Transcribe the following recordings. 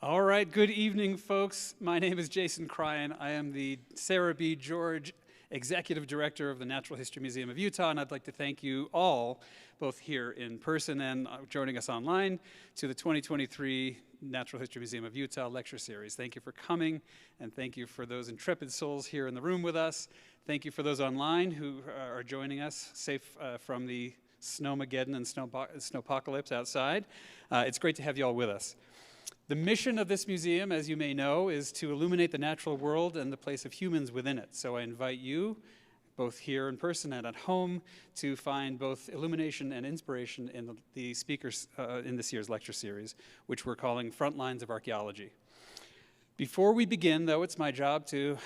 All right, good evening, folks. My name is Jason Cryan. I am the Sarah B. George Executive Director of the Natural History Museum of Utah, and I'd like to thank you all, both here in person and joining us online, to the 2023 Natural History Museum of Utah Lecture Series. Thank you for coming, and thank you for those intrepid souls here in the room with us. Thank you for those online who are joining us, safe from the snowmageddon and snowpocalypse outside. It's great to have you all with us. The mission of this museum, as you may know, is to illuminate the natural world and the place of humans within it. So I invite you, both here in person and at home, to find both illumination and inspiration in the speakers in this year's lecture series, which we're calling Frontlines of Archaeology. Before we begin, though, it's my job to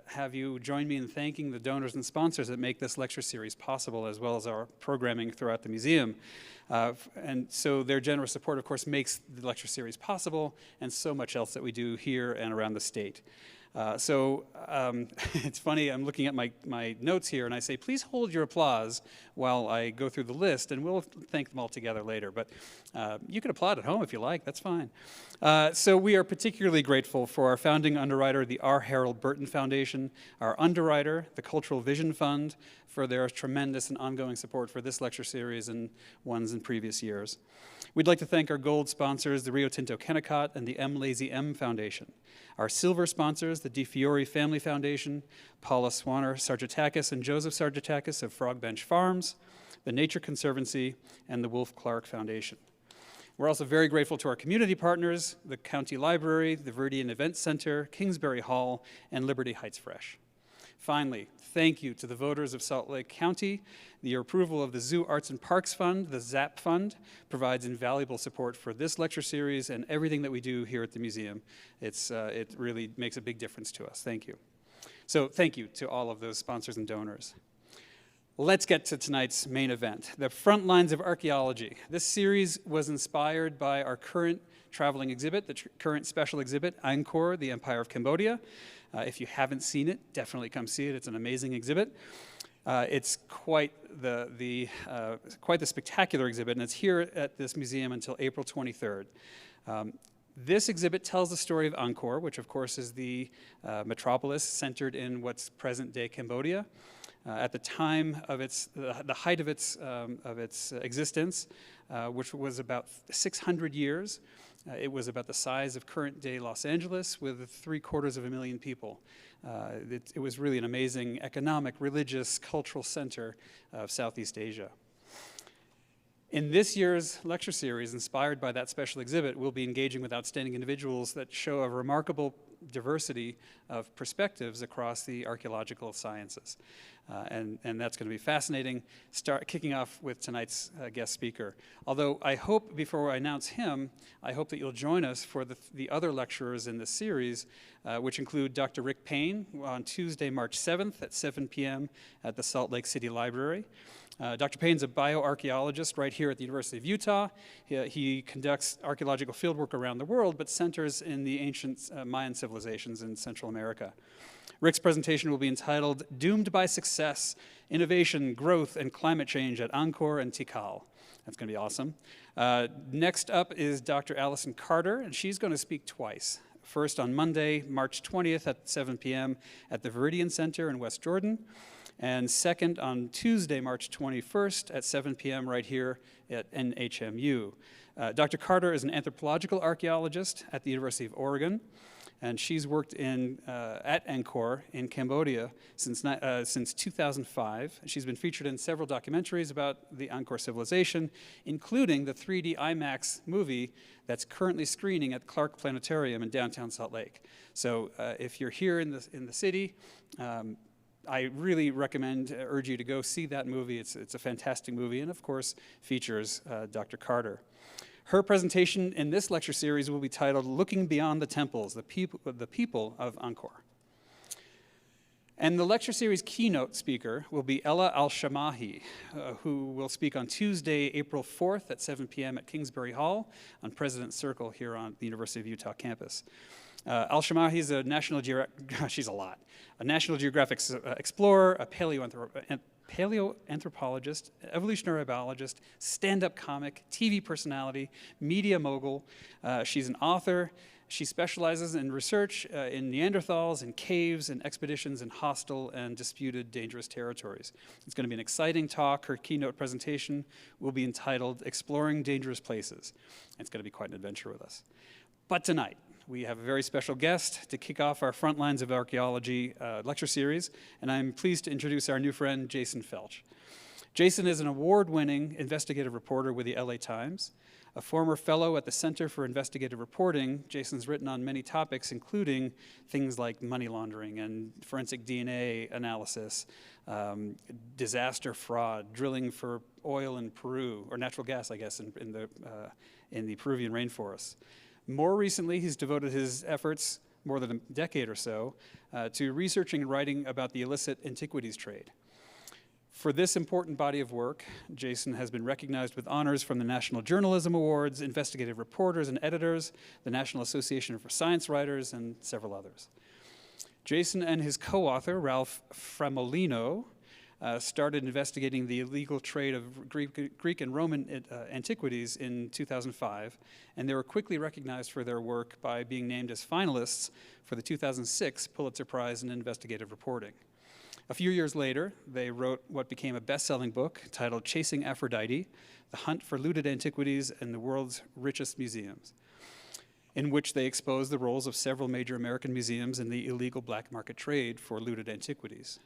have you join me in thanking the donors and sponsors that make this lecture series possible, as well as our programming throughout the museum. And so their generous support, of course, makes the lecture series possible, and so much else that we do here and around the state. It's funny, I'm looking at my notes here, and I say, please hold your applause while I go through the list, and we'll thank them all together later. But you can applaud at home if you like, that's fine. So we are particularly grateful for our founding underwriter, the R. Harold Burton Foundation, our underwriter, the Cultural Vision Fund, for their tremendous and ongoing support for this lecture series and ones in previous years. We'd like to thank our gold sponsors, the Rio Tinto Kennecott and the M. Lazy M Foundation. Our silver sponsors, the DiFiore Family Foundation, Paula Swanner Sargetakis and Joseph Sargetakis of Frog Bench Farms, the Nature Conservancy, and the Wolf Clark Foundation. We're also very grateful to our community partners, the County Library, the Verdian Event Center, Kingsbury Hall, and Liberty Heights Fresh. Finally, thank you to the voters of Salt Lake County. Your approval of the Zoo Arts and Parks Fund, the ZAP Fund, provides invaluable support for this lecture series and everything that we do here at the museum. It really makes a big difference to us. Thank you. So thank you to all of those sponsors and donors. Let's get to tonight's main event, the Front Lines of Archaeology. This series was inspired by our current traveling exhibit, the current special exhibit, Angkor, the Empire of Cambodia. If you haven't seen it, definitely come see it. It's an amazing exhibit. It's quite the spectacular exhibit, and it's here at this museum until April 23rd. This exhibit tells the story of Angkor, which of course is the metropolis centered in what's present-day Cambodia. At the time of the height of its existence, which was about 600 years, it was about the size of current-day Los Angeles with 750,000 people. It was really an amazing economic, religious, cultural center of Southeast Asia. In this year's lecture series, inspired by that special exhibit, we'll be engaging with outstanding individuals that show a remarkable diversity of perspectives across the archaeological sciences. And that's going to be fascinating, kicking off with tonight's guest speaker. Although I hope, before I announce him, I hope that you'll join us for the other lecturers in this series, which include Dr. Rick Payne on Tuesday, March 7th at 7 p.m. at the Salt Lake City Library. Dr. Payne's a bioarchaeologist right here at the University of Utah. He conducts archaeological fieldwork around the world, but centers in the ancient Mayan civilizations in Central America. Rick's presentation will be entitled Doomed by Success, Innovation, Growth, and Climate Change at Angkor and Tikal. That's going to be awesome. Next up is Dr. Allison Carter, and she's going to speak twice. First on Monday, March 20th at 7 p.m. at the Veridian Center in West Jordan, and second on Tuesday, March 21st at 7 p.m. right here at NHMU. Dr. Carter is an anthropological archaeologist at the University of Oregon, and she's worked at Angkor in Cambodia since 2005. She's been featured in several documentaries about the Angkor civilization, including the 3D IMAX movie that's currently screening at Clark Planetarium in downtown Salt Lake. So if you're here in the city, I really urge you to go see that movie. It's a fantastic movie, and of course features Dr. Carter. Her presentation in this lecture series will be titled Looking Beyond the Temples, the People of Angkor. And the lecture series keynote speaker will be Ella Al-Shamahi, who will speak on Tuesday, April 4th at 7 p.m. at Kingsbury Hall on President's Circle here on the University of Utah campus. Al-Shamahi is a National Geographic explorer, a paleoanthropologist, evolutionary biologist, stand-up comic, TV personality, media mogul. She's an author. She specializes in research in Neanderthals, in caves, and expeditions in hostile and disputed dangerous territories. It's going to be an exciting talk. Her keynote presentation will be entitled Exploring Dangerous Places. It's going to be quite an adventure with us. But tonight, we have a very special guest to kick off our Front Lines of Archaeology lecture series, and I'm pleased to introduce our new friend, Jason Felch. Jason is an award-winning investigative reporter with the LA Times. A former fellow at the Center for Investigative Reporting, Jason's written on many topics, including things like money laundering and forensic DNA analysis, disaster fraud, drilling for oil in Peru, or natural gas, I guess, in the Peruvian rainforests. More recently, he's devoted his efforts, more than a decade or so, to researching and writing about the illicit antiquities trade. For this important body of work, Jason has been recognized with honors from the National Journalism Awards, Investigative Reporters and Editors, the National Association for Science Writers, and several others. Jason and his co-author, Ralph Framolino, started investigating the illegal trade of Greek and Roman antiquities in 2005, and they were quickly recognized for their work by being named as finalists for the 2006 Pulitzer Prize in Investigative Reporting. A few years later, they wrote what became a best-selling book titled Chasing Aphrodite, The Hunt for Looted Antiquities in the World's Richest Museums, in which they exposed the roles of several major American museums in the illegal black market trade for looted antiquities.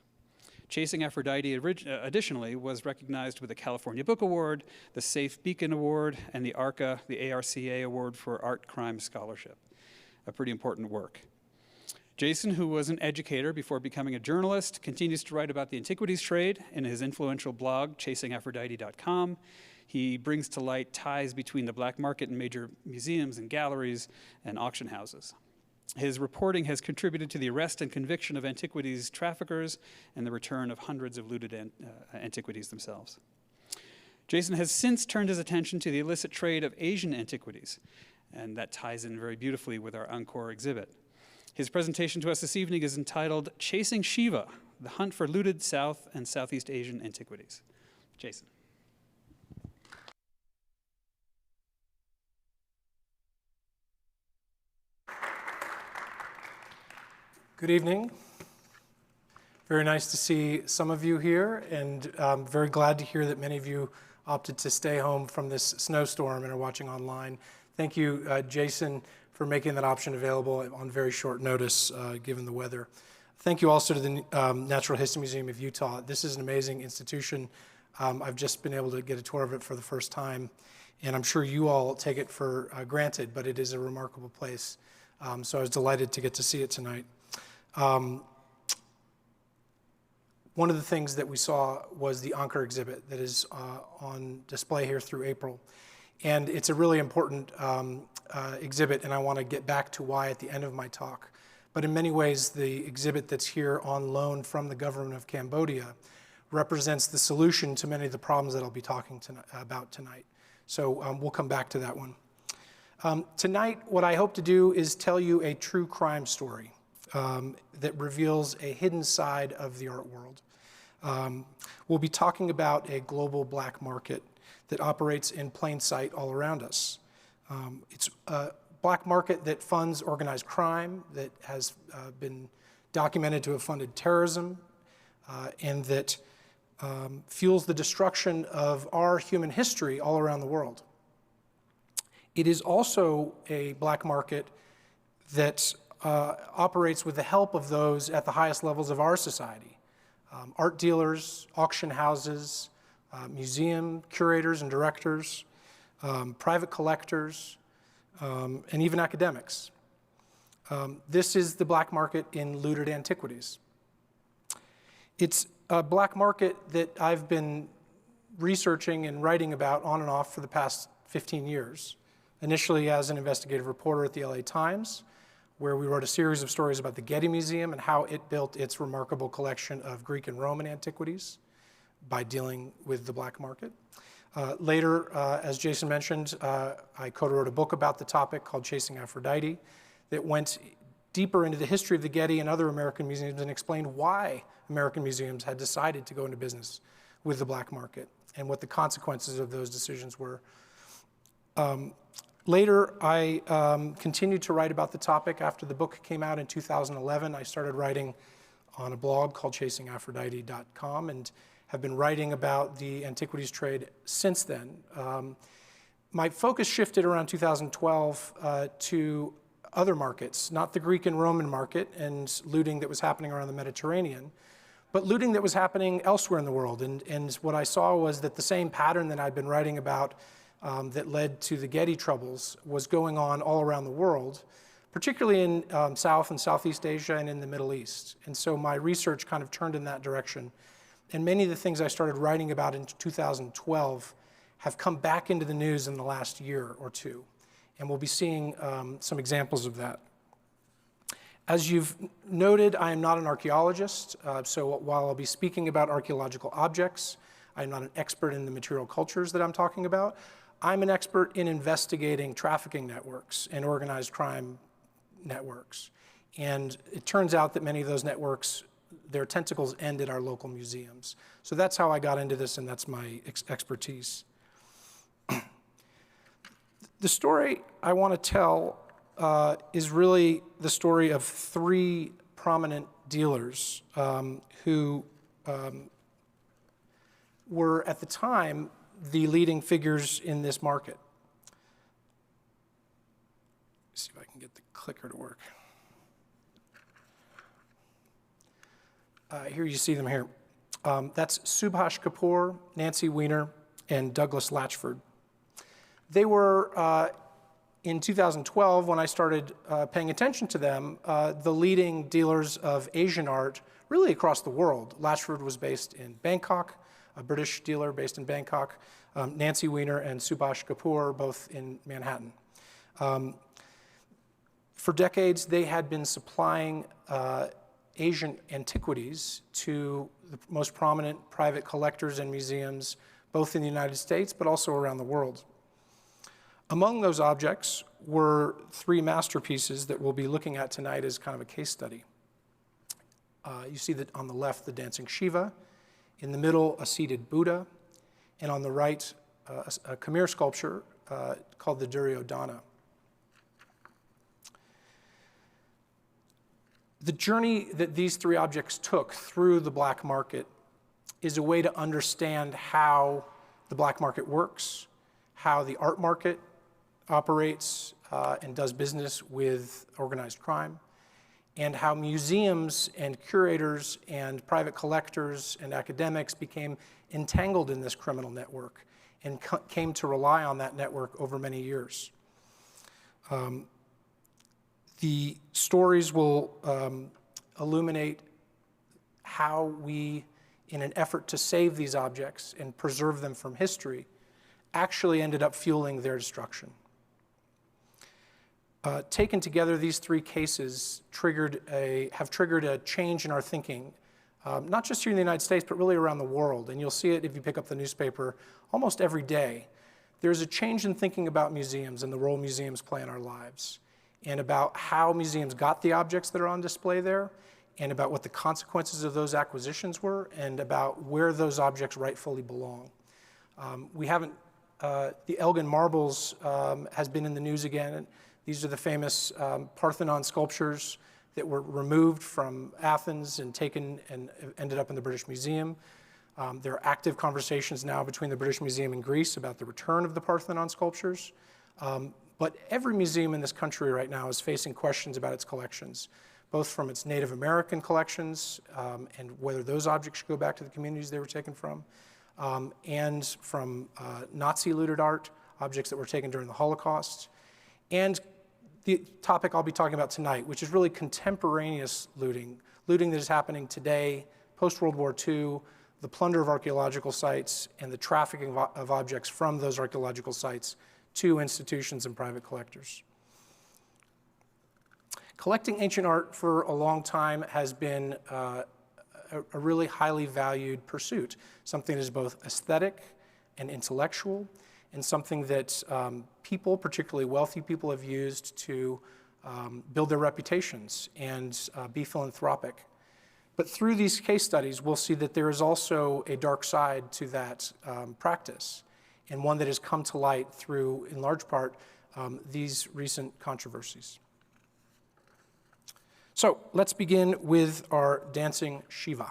Chasing Aphrodite additionally was recognized with the California Book Award, the Safe Beacon Award, and the ARCA, the ARCA Award for Art Crime Scholarship. A pretty important work. Jason, who was an educator before becoming a journalist, continues to write about the antiquities trade in his influential blog, chasingaphrodite.com. He brings to light ties between the black market and major museums and galleries and auction houses. His reporting has contributed to the arrest and conviction of antiquities traffickers and the return of hundreds of looted antiquities themselves. Jason has since turned his attention to the illicit trade of Asian antiquities, and that ties in very beautifully with our Encore exhibit. His presentation to us this evening is entitled Chasing Shiva, The Hunt for Looted South and Southeast Asian Antiquities. Jason. Good evening. Very nice to see some of you here, and I'm very glad to hear that many of you opted to stay home from this snowstorm and are watching online. Thank you, Jason, for making that option available on very short notice, given the weather. Thank you also to the Natural History Museum of Utah. This is an amazing institution. I've just been able to get a tour of it for the first time, and I'm sure you all take it for granted, but it is a remarkable place. So I was delighted to get to see it tonight. One of the things that we saw was the Anchor exhibit that is on display here through April. And it's a really important exhibit, and I want to get back to why at the end of my talk. But in many ways, the exhibit that's here on loan from the government of Cambodia represents the solution to many of the problems that I'll be talking about tonight. So we'll come back to that one. Tonight, what I hope to do is tell you a true crime story that reveals a hidden side of the art world. We'll be talking about a global black market that operates in plain sight all around us. It's a black market that funds organized crime, that has been documented to have funded terrorism, and that fuels the destruction of our human history all around the world. It is also a black market that operates with the help of those at the highest levels of our society. Art dealers, auction houses, museum curators and directors, private collectors, and even academics. This is the black market in looted antiquities. It's a black market that I've been researching and writing about on and off for the past 15 years. Initially as an investigative reporter at the LA Times, where we wrote a series of stories about the Getty Museum and how it built its remarkable collection of Greek and Roman antiquities by dealing with the black market. Later, as Jason mentioned, I co-wrote a book about the topic called Chasing Aphrodite that went deeper into the history of the Getty and other American museums and explained why American museums had decided to go into business with the black market and what the consequences of those decisions were. Later, I continued to write about the topic. After the book came out in 2011, I started writing on a blog called chasingaphrodite.com and have been writing about the antiquities trade since then. My focus shifted around 2012 to other markets, not the Greek and Roman market and looting that was happening around the Mediterranean, but looting that was happening elsewhere in the world. And what I saw was that the same pattern that I'd been writing about that led to the Getty troubles was going on all around the world, particularly in South and Southeast Asia and in the Middle East. And so my research kind of turned in that direction. And many of the things I started writing about in 2012 have come back into the news in the last year or two. And we'll be seeing some examples of that. As you've noted, I am not an archaeologist, so while I'll be speaking about archaeological objects, I'm not an expert in the material cultures that I'm talking about. I'm an expert in investigating trafficking networks and organized crime networks. And it turns out that many of those networks, their tentacles end at our local museums. So that's how I got into this, and that's my expertise. The story I want to tell is really the story of three prominent dealers who were, at the time, the leading figures in this market. Let's see if I can get the clicker to work. Here you see them here. That's Subhash Kapoor, Nancy Weiner, and Douglas Latchford. They were, in 2012, when I started paying attention to them, the leading dealers of Asian art really across the world. Latchford was based in Bangkok, a British dealer based in Bangkok. Nancy Weiner and Subhash Kapoor, both in Manhattan. For decades, they had been supplying Asian antiquities to the most prominent private collectors and museums, both in the United States, but also around the world. Among those objects were three masterpieces that we'll be looking at tonight as kind of a case study. You see that on the left, the dancing Shiva, in the middle, a seated Buddha, and on the right, a Khmer sculpture called the Duryodhana. The journey that these three objects took through the black market is a way to understand how the black market works, how the art market operates and does business with organized crime, and how museums and curators and private collectors and academics became entangled in this criminal network and came to rely on that network over many years. The stories will illuminate how we, in an effort to save these objects and preserve them from history, actually ended up fueling their destruction. Taken together, these three cases have triggered a change in our thinking, not just here in the United States, but really around the world. And you'll see it if you pick up the newspaper almost every day. There's a change in thinking about museums and the role museums play in our lives, and about how museums got the objects that are on display there, and about what the consequences of those acquisitions were, and about where those objects rightfully belong. The Elgin marbles has been in the news again. These are the famous Parthenon sculptures that were removed from Athens and taken and ended up in the British Museum. There are active conversations now between the British Museum and Greece about the return of the Parthenon sculptures. But every museum in this country right now is facing questions about its collections, both from its Native American collections and whether those objects should go back to the communities they were taken from, and from Nazi looted art, objects that were taken during the Holocaust, and the topic I'll be talking about tonight, which is really contemporaneous looting that is happening today, post-World War II, the plunder of archaeological sites, and the trafficking of objects from those archaeological sites to institutions and private collectors. Collecting ancient art for a long time has been a really highly valued pursuit, something that is both aesthetic and intellectual, and something that people, particularly wealthy people, have used to build their reputations and be philanthropic. But through these case studies, we'll see that there is also a dark side to that practice, and one that has come to light through, in large part, these recent controversies. So let's begin with our dancing Shiva.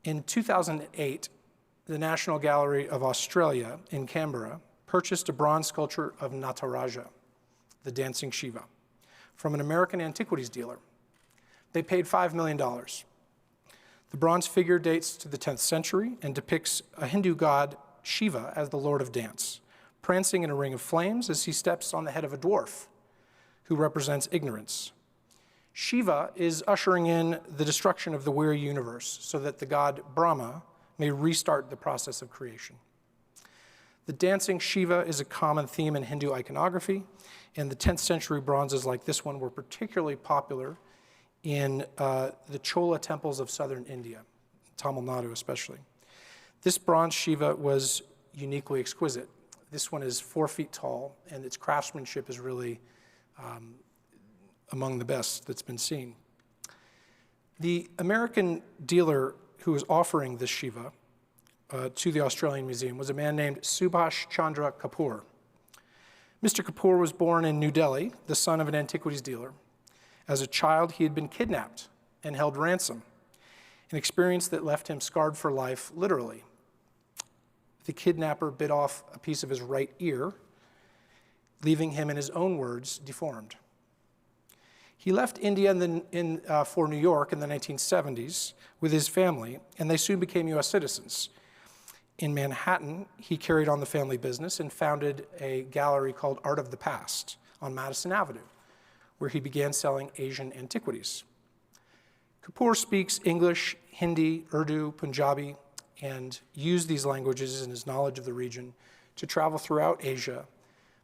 In 2008, the National Gallery of Australia in Canberra purchased a bronze sculpture of Nataraja, the dancing Shiva, from an American antiquities dealer. They paid $5 million. The bronze figure dates to the 10th century and depicts a Hindu god, Shiva, as the lord of dance, prancing in a ring of flames as he steps on the head of a dwarf, who represents ignorance. Shiva is ushering in the destruction of the weary universe so that the god Brahma may restart the process of creation. The dancing Shiva is a common theme in Hindu iconography, and the 10th century bronzes like this one were particularly popular in the Chola temples of southern India, Tamil Nadu especially. This bronze Shiva was uniquely exquisite. This one is 4 feet tall, and its craftsmanship is really among the best that's been seen. The American dealer who was offering this Shiva to the Australian Museum was a man named Subhash Chandra Kapoor. Mr. Kapoor was born in New Delhi, the son of an antiquities dealer. As a child, he had been kidnapped and held ransom, an experience that left him scarred for life, literally. The kidnapper bit off a piece of his right ear, leaving him, in his own words, deformed. He left India for New York in the 1970s with his family, and they soon became US citizens. In Manhattan, he carried on the family business and founded a gallery called Art of the Past on Madison Avenue, where he began selling Asian antiquities. Kapoor speaks English, Hindi, Urdu, Punjabi, and used these languages in his knowledge of the region to travel throughout Asia,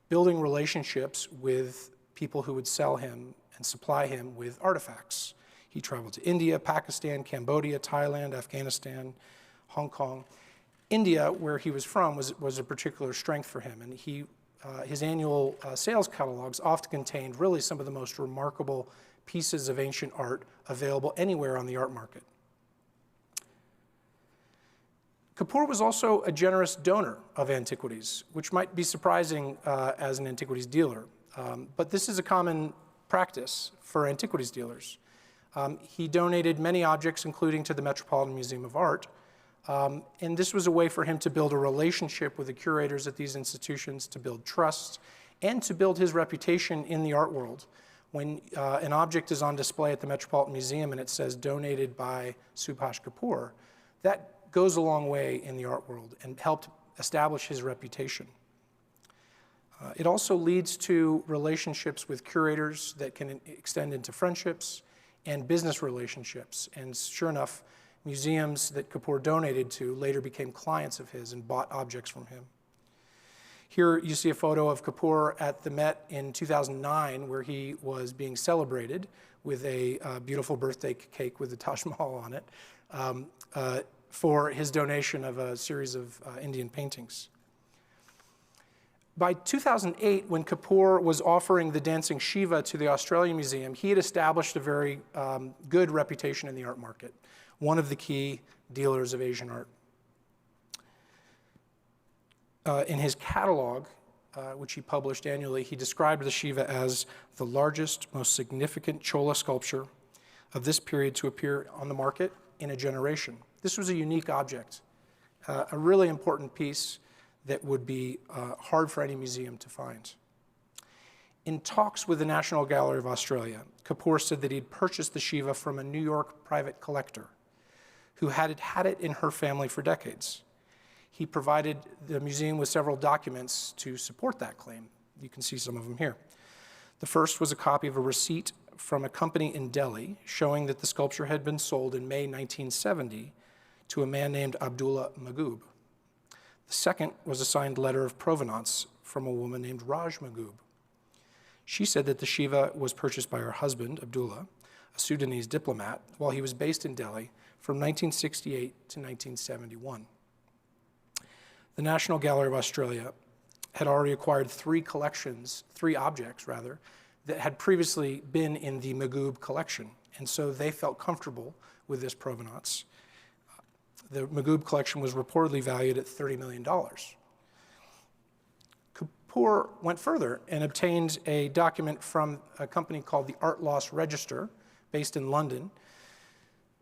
building relationships with people who would sell him and supply him with artifacts. He traveled to India, Pakistan, Cambodia, Thailand, Afghanistan, Hong Kong. India, where he was from, was a particular strength for him, and his annual sales catalogs often contained really some of the most remarkable pieces of ancient art available anywhere on the art market. Kapoor was also a generous donor of antiquities, which might be surprising as an antiquities dealer, but this is a common practice for antiquities dealers. He donated many objects, including to the Metropolitan Museum of Art, and this was a way for him to build a relationship with the curators at these institutions, to build trust, and to build his reputation in the art world. When an object is on display at the Metropolitan Museum and it says donated by Subhash Kapoor, that goes a long way in the art world and helped establish his reputation. It also leads to relationships with curators that can extend into friendships and business relationships. And sure enough, museums that Kapoor donated to later became clients of his and bought objects from him. Here you see a photo of Kapoor at the Met in 2009, where he was being celebrated with a beautiful birthday cake with the Taj Mahal on it, for his donation of a series of Indian paintings. By 2008, when Kapoor was offering the dancing Shiva to the Australian Museum, he had established a very good reputation in the art market, one of the key dealers of Asian art. In his catalog, which he published annually, he described the Shiva as the largest, most significant Chola sculpture of this period to appear on the market in a generation. This was a unique object, a really important piece that would be hard for any museum to find. In talks with the National Gallery of Australia, Kapoor said that he'd purchased the Shiva from a New York private collector who had it in her family for decades. He provided the museum with several documents to support that claim. You can see some of them here. The first was a copy of a receipt from a company in Delhi showing that the sculpture had been sold in May 1970 to a man named Abdullah Magoob. The second was a signed letter of provenance from a woman named Raj Magoob. She said that the Shiva was purchased by her husband, Abdullah, a Sudanese diplomat, while he was based in Delhi from 1968 to 1971. The National Gallery of Australia had already acquired three objects, that had previously been in the Magoob collection, and so they felt comfortable with this provenance. The Magoob collection was reportedly valued at $30 million. Kapoor went further and obtained a document from a company called the Art Loss Register, based in London.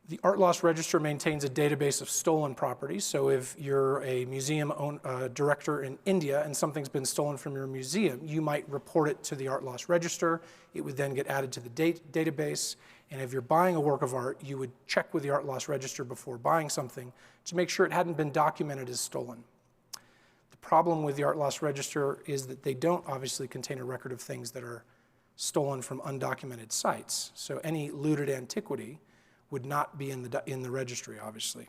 The Art Loss Register maintains a database of stolen property, so if you're a museum director in India and something's been stolen from your museum, you might report it to the Art Loss Register. It would then get added to the database, and if you're buying a work of art, you would check with the Art Loss Register before buying something to make sure it hadn't been documented as stolen. The problem with the Art Loss Register is that they don't obviously contain a record of things that are stolen from undocumented sites, so any looted antiquity would not be in the registry, obviously.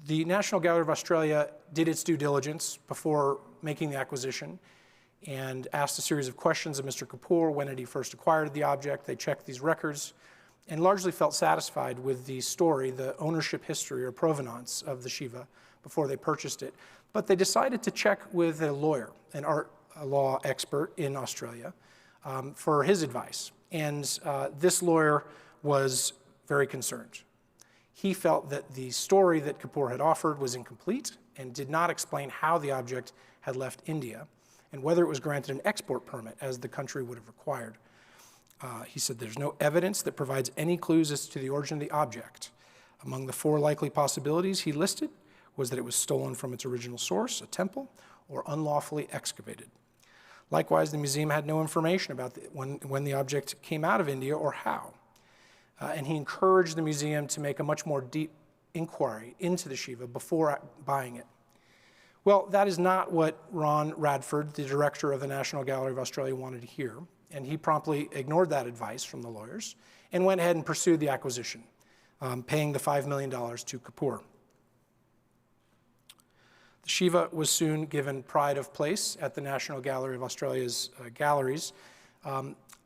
The National Gallery of Australia did its due diligence before making the acquisition and asked a series of questions of Mr. Kapoor. When had he first acquired the object? They checked these records and largely felt satisfied with the story, the ownership history or provenance of the Shiva before they purchased it. But they decided to check with a lawyer, an art law expert in Australia, for his advice. And this lawyer was very concerned. He felt that the story that Kapoor had offered was incomplete and did not explain how the object had left India and whether it was granted an export permit, as the country would have required. He said there's no evidence that provides any clues as to the origin of the object. Among the 4 likely possibilities he listed was that it was stolen from its original source, a temple, or unlawfully excavated. Likewise, the museum had no information about when the object came out of India or how. And he encouraged the museum to make a much more deep inquiry into the Shiva before buying it. Well, that is not what Ron Radford, the director of the National Gallery of Australia, wanted to hear. And he promptly ignored that advice from the lawyers and went ahead and pursued the acquisition, paying the $5 million to Kapoor. The Shiva was soon given pride of place at the National Gallery of Australia's galleries.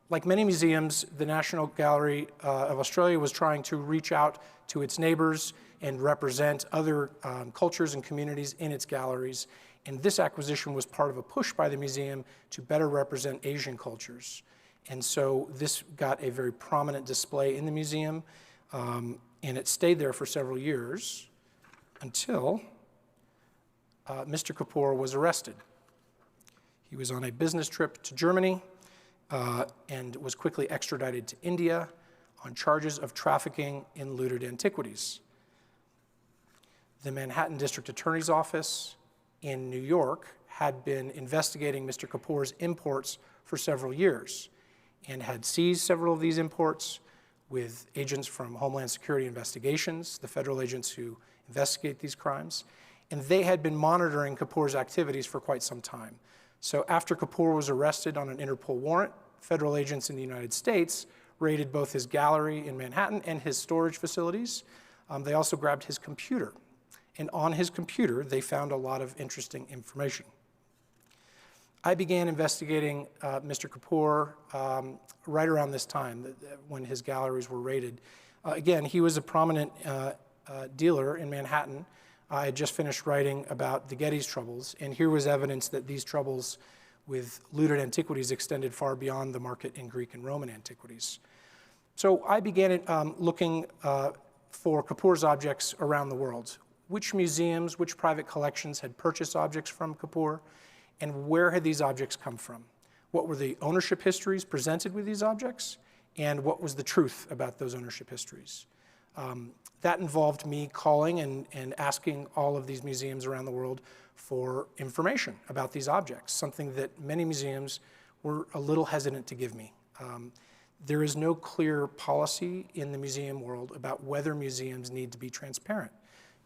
Like many museums, the National Gallery of Australia was trying to reach out to its neighbors and represent other cultures and communities in its galleries. And this acquisition was part of a push by the museum to better represent Asian cultures. And so this got a very prominent display in the museum, and it stayed there for several years until Mr. Kapoor was arrested. He was on a business trip to Germany and was quickly extradited to India on charges of trafficking in looted antiquities. The Manhattan District Attorney's Office in New York had been investigating Mr. Kapoor's imports for several years and had seized several of these imports with agents from Homeland Security Investigations, the federal agents who investigate these crimes. And they had been monitoring Kapoor's activities for quite some time. So after Kapoor was arrested on an Interpol warrant, federal agents in the United States raided both his gallery in Manhattan and his storage facilities. They also grabbed his computer. And on his computer, they found a lot of interesting information. I began investigating Mr. Kapoor right around this time when his galleries were raided. Again, he was a prominent dealer in Manhattan. I had just finished writing about the Getty's troubles, and here was evidence that these troubles with looted antiquities extended far beyond the market in Greek and Roman antiquities. So I began looking for Kapoor's objects around the world. Which museums, which private collections had purchased objects from Kapoor, and where had these objects come from? What were the ownership histories presented with these objects, and what was the truth about those ownership histories? That involved me calling and asking all of these museums around the world for information about these objects, something that many museums were a little hesitant to give me. There is no clear policy in the museum world about whether museums need to be transparent.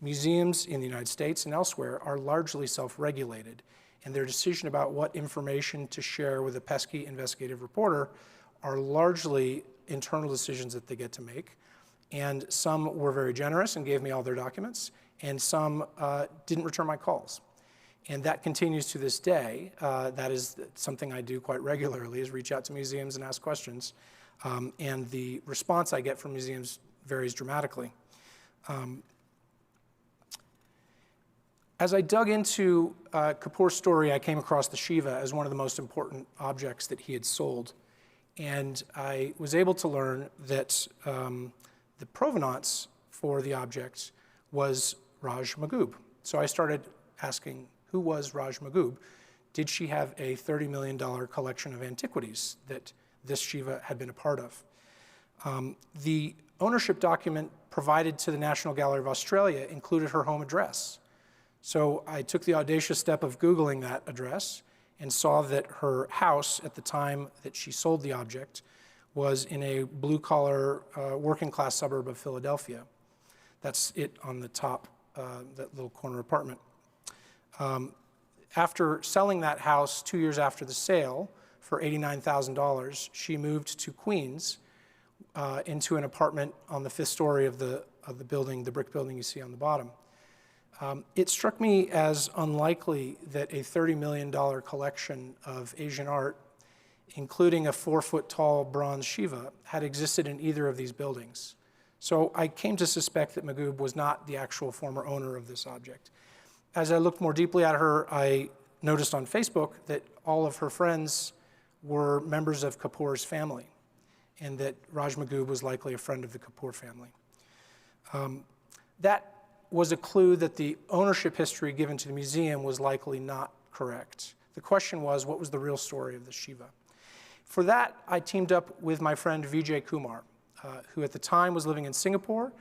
Museums in the United States and elsewhere are largely self-regulated, and their decision about what information to share with a pesky investigative reporter are largely internal decisions that they get to make. And some were very generous and gave me all their documents, and some didn't return my calls. And that continues to this day. That is something I do quite regularly, is reach out to museums and ask questions. And the response I get from museums varies dramatically. As I dug into Kapoor's story, I came across the Shiva as one of the most important objects that he had sold. And I was able to learn that the provenance for the object was Raj Magoob. So I started asking, who was Raj Magoob? Did she have a $30 million collection of antiquities that this Shiva had been a part of? The ownership document provided to the National Gallery of Australia included her home address. So I took the audacious step of Googling that address and saw that her house at the time that she sold the object was in a blue-collar, working-class suburb of Philadelphia. That's it on the top, that little corner apartment. After selling that house 2 years after the sale for $89,000, she moved to Queens into an apartment on the 5th story of the building, the brick building you see on the bottom. It struck me as unlikely that a $30 million collection of Asian art, including a 4-foot-tall bronze Shiva, had existed in either of these buildings. So I came to suspect that Magoob was not the actual former owner of this object. As I looked more deeply at her, I noticed on Facebook that all of her friends were members of Kapoor's family, and that Raj Magoob was likely a friend of the Kapoor family. That was a clue that the ownership history given to the museum was likely not correct. The question was, what was the real story of the Shiva? For that, I teamed up with my friend Vijay Kumar, who at the time was living in Singapore.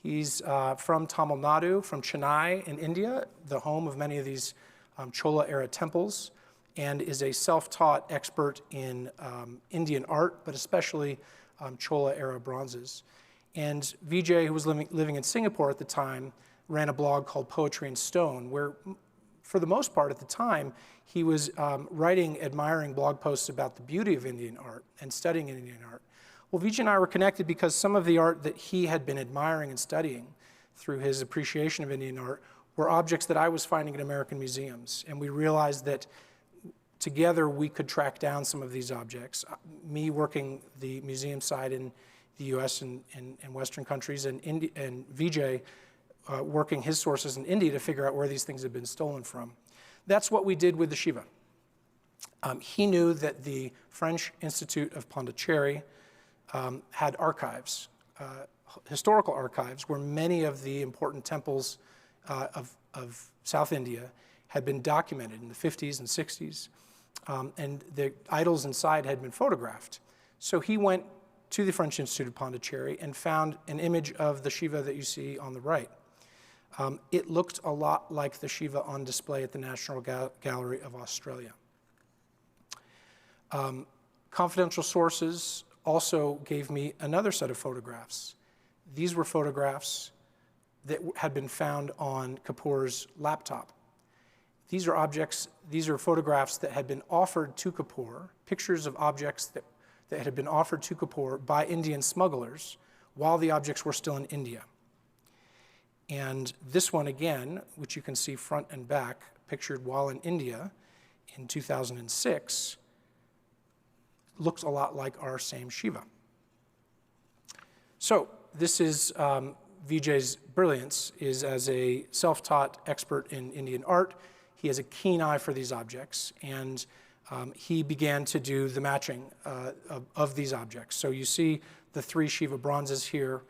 He's from Tamil Nadu, from Chennai in India, the home of many of these Chola-era temples, and is a self-taught expert in Indian art, but especially Chola-era bronzes. And Vijay, who was living in Singapore at the time, ran a blog called Poetry in Stone, where for the most part at the time, he was writing admiring blog posts about the beauty of Indian art and studying Indian art. Well, Vijay and I were connected because some of the art that he had been admiring and studying through his appreciation of Indian art were objects that I was finding in American museums. And we realized that together we could track down some of these objects. Me working the museum side in the US and Western countries, and Vijay working his sources in India to figure out where these things had been stolen from. That's what we did with the Shiva. He knew that the French Institute of Pondicherry had archives, historical archives, where many of the important temples of South India had been documented in the 50s and 60s, and the idols inside had been photographed. So he went to the French Institute of Pondicherry and found an image of the Shiva that you see on the right. It looked a lot like the Shiva on display at the National Gallery of Australia. Confidential sources also gave me another set of photographs. These were photographs that had been found on Kapoor's laptop. These are photographs that had been offered to Kapoor, pictures of objects that had been offered to Kapoor by Indian smugglers while the objects were still in India. And this one again, which you can see front and back, pictured while in India in 2006, looks a lot like our same Shiva. So this is Vijay's brilliance, is as a self-taught expert in Indian art. He has a keen eye for these objects, and he began to do the matching of these objects. So you see the 3 Shiva bronzes here.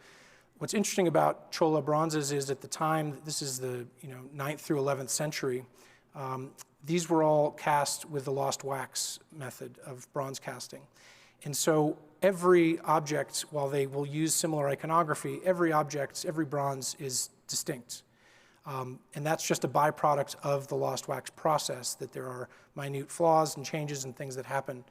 What's interesting about Chola bronzes is at the time, this is the 9th through 11th century, these were all cast with the lost wax method of bronze casting. And so every object, while they will use similar iconography, every bronze is distinct. And that's just a byproduct of the lost wax process, that there are minute flaws and changes and things that happen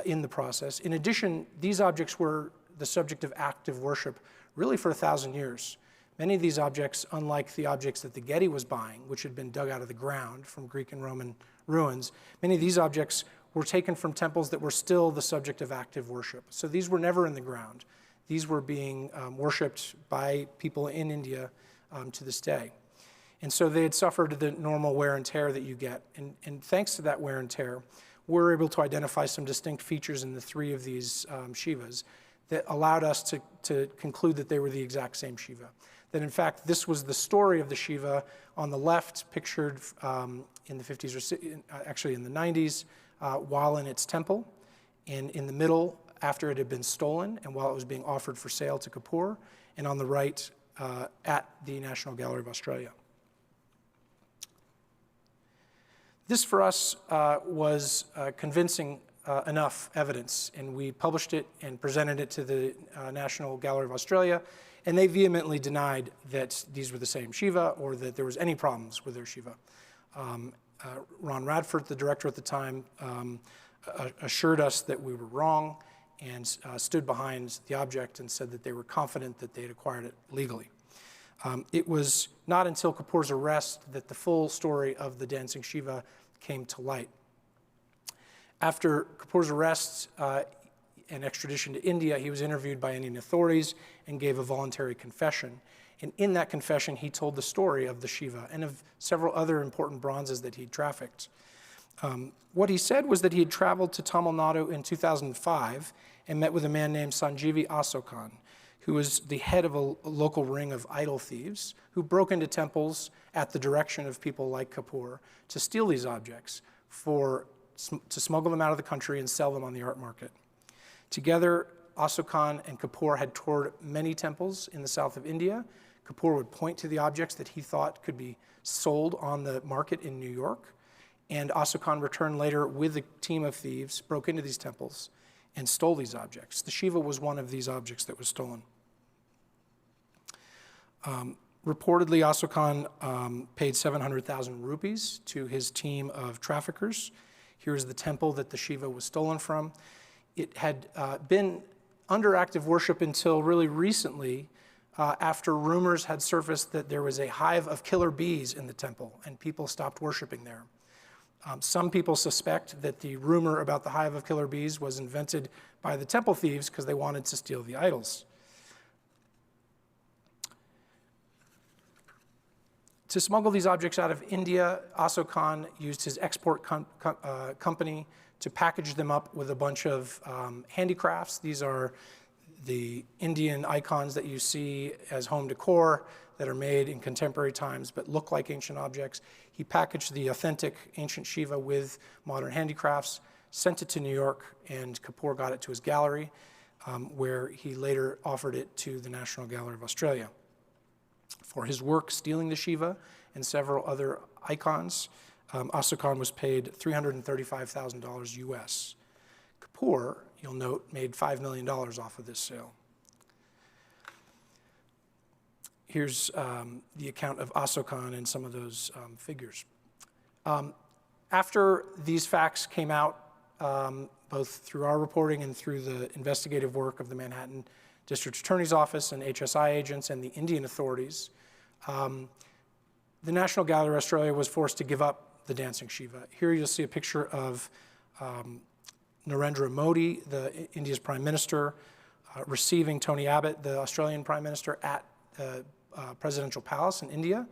in the process. In addition, these objects were the subject of active worship really for 1,000 years. Many of these objects, unlike the objects that the Getty was buying, which had been dug out of the ground from Greek and Roman ruins, many of these objects were taken from temples that were still the subject of active worship. So these were never in the ground. These were being worshipped by people in India to this day. And so they had suffered the normal wear and tear that you get. And thanks to that wear and tear, we're able to identify some distinct features in the 3 of these Shivas that allowed us to conclude that they were the exact same Shiva. That in fact, this was the story of the Shiva on the left, pictured in the 50s, or actually in the 90s, while in its temple, and in the middle, after it had been stolen, and while it was being offered for sale to Kapoor, and on the right, at the National Gallery of Australia. This for us was convincing enough evidence, and we published it and presented it to the National Gallery of Australia, and they vehemently denied that these were the same Shiva or that there was any problems with their Shiva. Ron Radford, the director at the time, assured us that we were wrong and stood behind the object and said that they were confident that they had acquired it legally. It was not until Kapoor's arrest that the full story of the dancing Shiva came to light. After Kapoor's arrest and extradition to India, he was interviewed by Indian authorities and gave a voluntary confession. And in that confession, he told the story of the Shiva and of several other important bronzes that he'd trafficked. What he said was that he had traveled to Tamil Nadu in 2005 and met with a man named Sanjeevi Asokan, who was the head of a local ring of idol thieves who broke into temples at the direction of people like Kapoor to steal these objects to smuggle them out of the country and sell them on the art market. Together, Asokan and Kapoor had toured many temples in the south of India. Kapoor would point to the objects that he thought could be sold on the market in New York, and Asokan returned later with a team of thieves, broke into these temples, and stole these objects. The Shiva was one of these objects that was stolen. Reportedly, Asokan paid 700,000 rupees to his team of traffickers. Here's the temple that the Shiva was stolen from. It had been under active worship until really recently, after rumors had surfaced that there was a hive of killer bees in the temple, and people stopped worshiping there. Some people suspect that the rumor about the hive of killer bees was invented by the temple thieves because they wanted to steal the idols. To smuggle these objects out of India, Asokan used his export company to package them up with a bunch of handicrafts. These are the Indian icons that you see as home decor that are made in contemporary times but look like ancient objects. He packaged the authentic ancient Shiva with modern handicrafts, sent it to New York, and Kapoor got it to his gallery, where he later offered it to the National Gallery of Australia. For his work stealing the Shiva and several other icons, Asokan was paid $335,000 US. Kapoor, you'll note, made $5 million off of this sale. Here's the account of Asokan and some of those figures. After these facts came out, both through our reporting and through the investigative work of the Manhattan District Attorney's Office and HSI agents and the Indian authorities, the National Gallery of Australia was forced to give up the dancing Shiva. Here you'll see a picture of Narendra Modi, India's Prime Minister, receiving Tony Abbott, the Australian Prime Minister, at the presidential palace in India.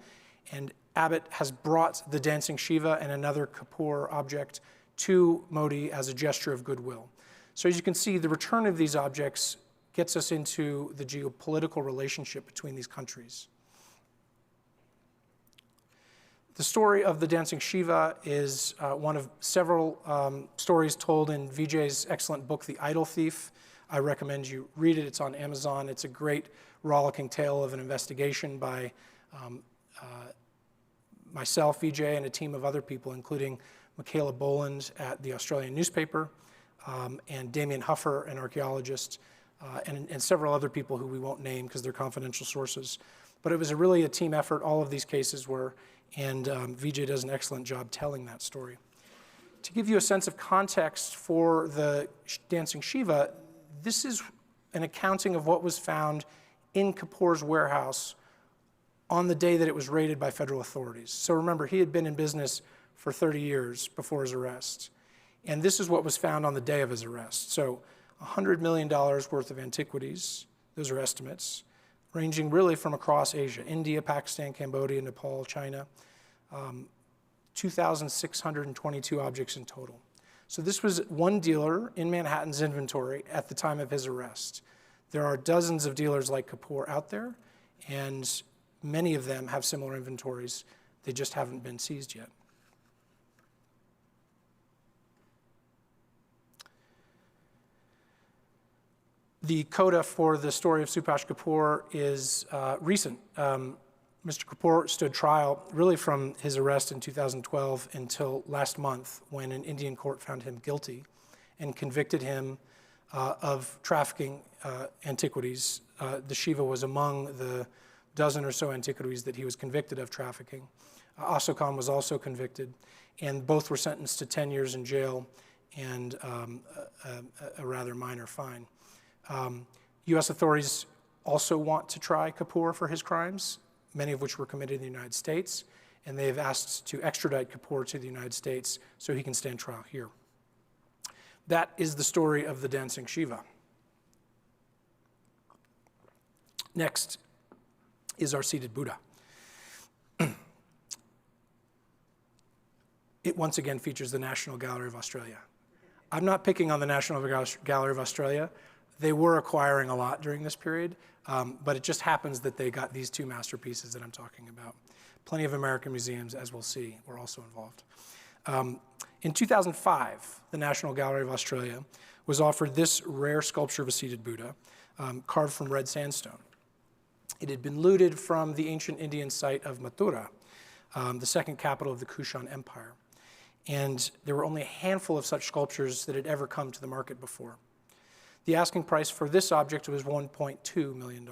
And Abbott has brought the dancing Shiva and another Kapoor object to Modi as a gesture of goodwill. So as you can see, the return of these objects gets us into the geopolitical relationship between these countries. The story of the dancing Shiva is one of several stories told in Vijay's excellent book, The Idol Thief. I recommend you read it. It's on Amazon. It's a great rollicking tale of an investigation by myself, Vijay, and a team of other people, including Michaela Boland at the Australian newspaper, and Damien Huffer, an archaeologist, and several other people who we won't name because they're confidential sources. But it was really a team effort, all of these cases were, and Vijay does an excellent job telling that story. To give you a sense of context for the dancing Shiva, this is an accounting of what was found in Kapoor's warehouse on the day that it was raided by federal authorities. So remember, he had been in business for 30 years before his arrest. And this is what was found on the day of his arrest. So $100 million worth of antiquities, those are estimates, ranging really from across Asia, India, Pakistan, Cambodia, Nepal, China, 2,622 objects in total. So this was one dealer in Manhattan's inventory at the time of his arrest. There are dozens of dealers like Kapoor out there, and many of them have similar inventories. They just haven't been seized yet. The coda for the story of Subhash Kapoor is recent. Mr. Kapoor stood trial really from his arrest in 2012 until last month, when an Indian court found him guilty and convicted him of trafficking antiquities. The Shiva was among the dozen or so antiquities that he was convicted of trafficking. Asokan was also convicted, and both were sentenced to 10 years in jail and a rather minor fine. U.S. authorities also want to try Kapoor for his crimes, many of which were committed in the United States, and they have asked to extradite Kapoor to the United States so he can stand trial here. That is the story of the dancing Shiva. Next is our seated Buddha. It once again features the National Gallery of Australia. I'm not picking on the National Gallery of Australia. They were acquiring a lot during this period, but it just happens that they got these two masterpieces that I'm talking about. Plenty of American museums, as we'll see, were also involved. In 2005, the National Gallery of Australia was offered this rare sculpture of a seated Buddha, carved from red sandstone. It had been looted from the ancient Indian site of Mathura, the second capital of the Kushan Empire. And there were only a handful of such sculptures that had ever come to the market before. The asking price for this object was $1.2 million.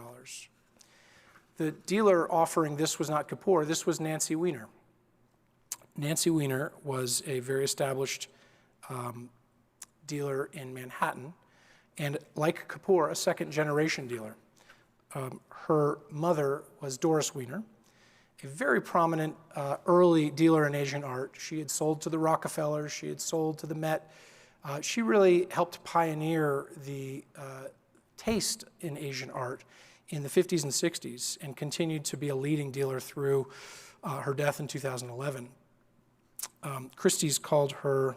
The dealer offering this was not Kapoor, this was Nancy Weiner. Nancy Weiner was a very established dealer in Manhattan, and like Kapoor, a second-generation dealer. Her mother was Doris Weiner, a very prominent early dealer in Asian art. She had sold to the Rockefellers, she had sold to the Met. She really helped pioneer the taste in Asian art in the 50s and 60s and continued to be a leading dealer through her death in 2011. Christie's called her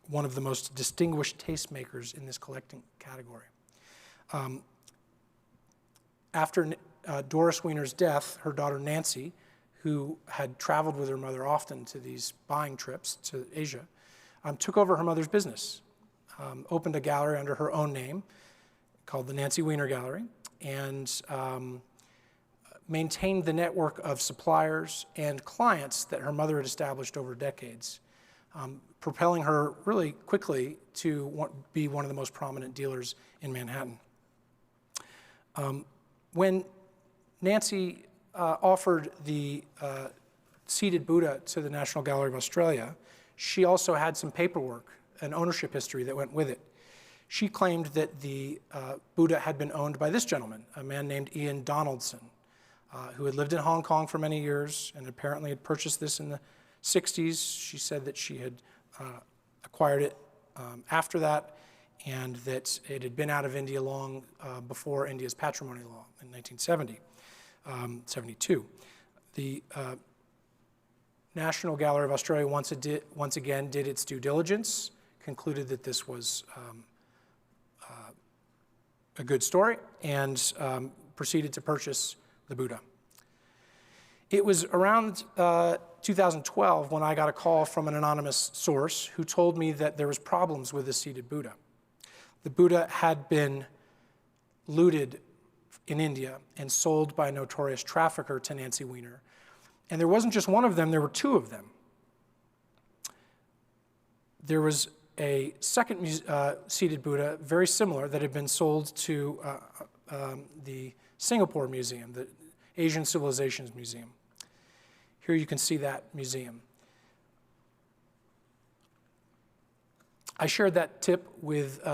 one of the most distinguished tastemakers in this collecting category. After Doris Weiner's death, her daughter Nancy, who had traveled with her mother often to these buying trips to Asia, took over her mother's business, opened a gallery under her own name called the Nancy Weiner Gallery, and maintained the network of suppliers and clients that her mother had established over decades, propelling her really quickly to be one of the most prominent dealers in Manhattan. When Nancy offered the seated Buddha to the National Gallery of Australia, she also had some paperwork, an ownership history that went with it. She claimed that the Buddha had been owned by this gentleman, a man named Ian Donaldson, who had lived in Hong Kong for many years and apparently had purchased this in the 60s. She said that she had acquired it after that, and that it had been out of India long before India's patrimony law in 1972. The National Gallery of Australia once again did its due diligence, concluded that this was a good story, and proceeded to purchase the Buddha. It was around 2012 when I got a call from an anonymous source who told me that there was problems with the seated Buddha. The Buddha had been looted in India and sold by a notorious trafficker to Nancy Weiner. And there wasn't just one of them, there were two of them. There was a second seated Buddha, very similar, that had been sold to the Singapore Museum, the Asian Civilizations Museum. Here you can see that museum. I shared that tip with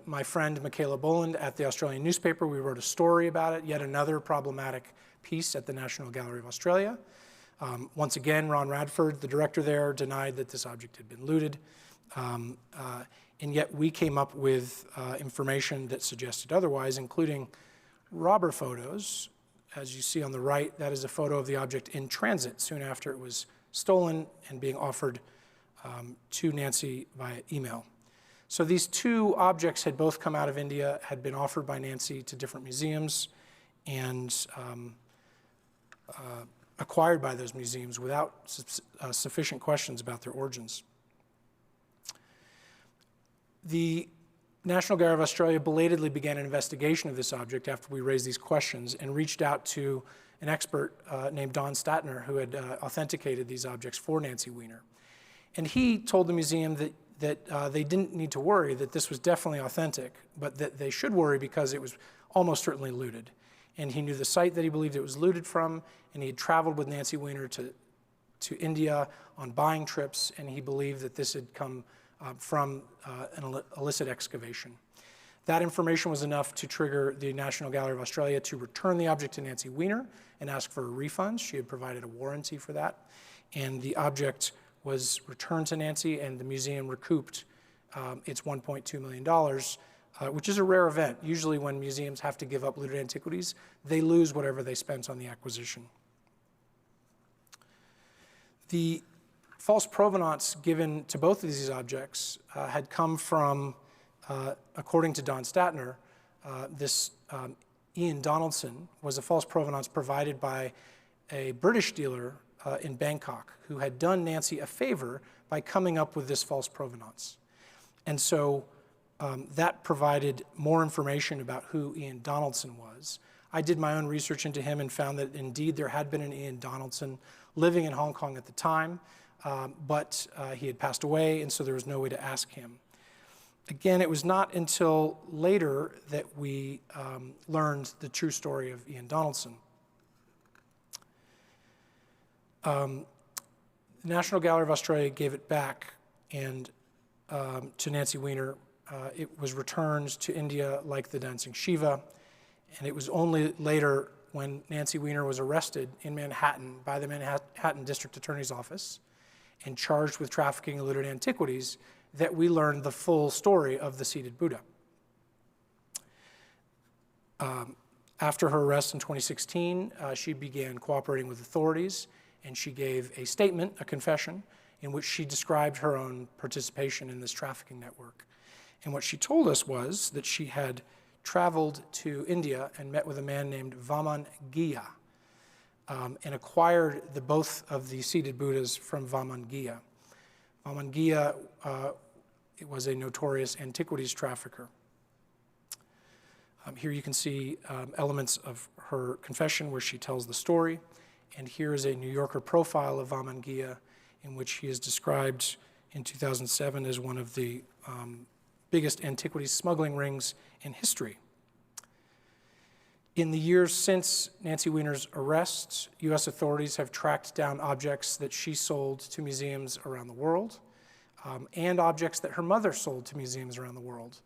my friend Michaela Boland at the Australian newspaper. We wrote a story about it, yet another problematic piece at the National Gallery of Australia. Once again, Ron Radford, the director there, denied that this object had been looted. And yet we came up with information that suggested otherwise, including robber photos. As you see on the right, that is a photo of the object in transit soon after it was stolen and being offered to Nancy via email. So these two objects had both come out of India, had been offered by Nancy to different museums, and acquired by those museums without sufficient questions about their origins. The National Gallery of Australia belatedly began an investigation of this object after we raised these questions and reached out to an expert named Don Statner who had authenticated these objects for Nancy Weiner. And he told the museum that they didn't need to worry, that this was definitely authentic, but that they should worry because it was almost certainly looted. And he knew the site that he believed it was looted from, and he had traveled with Nancy Weiner to India on buying trips, and he believed that this had come from an illicit excavation. That information was enough to trigger the National Gallery of Australia to return the object to Nancy Weiner and ask for a refund. She had provided a warranty for that. And the object was returned to Nancy, and the museum recouped its $1.2 million, which is a rare event. Usually when museums have to give up looted antiquities, they lose whatever they spent on the acquisition. The false provenance given to both of these objects had come from, according to Don Statner, this Ian Donaldson was a false provenance provided by a British dealer in Bangkok who had done Nancy a favor by coming up with this false provenance. And so that provided more information about who Ian Donaldson was. I did my own research into him and found that indeed there had been an Ian Donaldson living in Hong Kong at the time, but he had passed away, and so there was no way to ask him. Again, it was not until later that we learned the true story of Ian Donaldson. The National Gallery of Australia gave it back and to Nancy Weiner. It was returned to India like the dancing Shiva, and it was only later when Nancy Weiner was arrested in Manhattan by the Manhattan District Attorney's Office and charged with trafficking in looted antiquities that we learned the full story of the seated Buddha. After her arrest in 2016, she began cooperating with authorities, and she gave a statement, a confession, in which she described her own participation in this trafficking network. And what she told us was that she had traveled to India and met with a man named Vaman Giya, and acquired both of the seated Buddhas from Vaman Giya. Vaman Giya was a notorious antiquities trafficker. Here you can see elements of her confession where she tells the story. And here is a New Yorker profile of Vaman Giya in which he is described in 2007 as one of the biggest antiquities smuggling rings in history. In the years since Nancy Weiner's arrest, U.S. authorities have tracked down objects that she sold to museums around the world, and objects that her mother sold to museums around the world.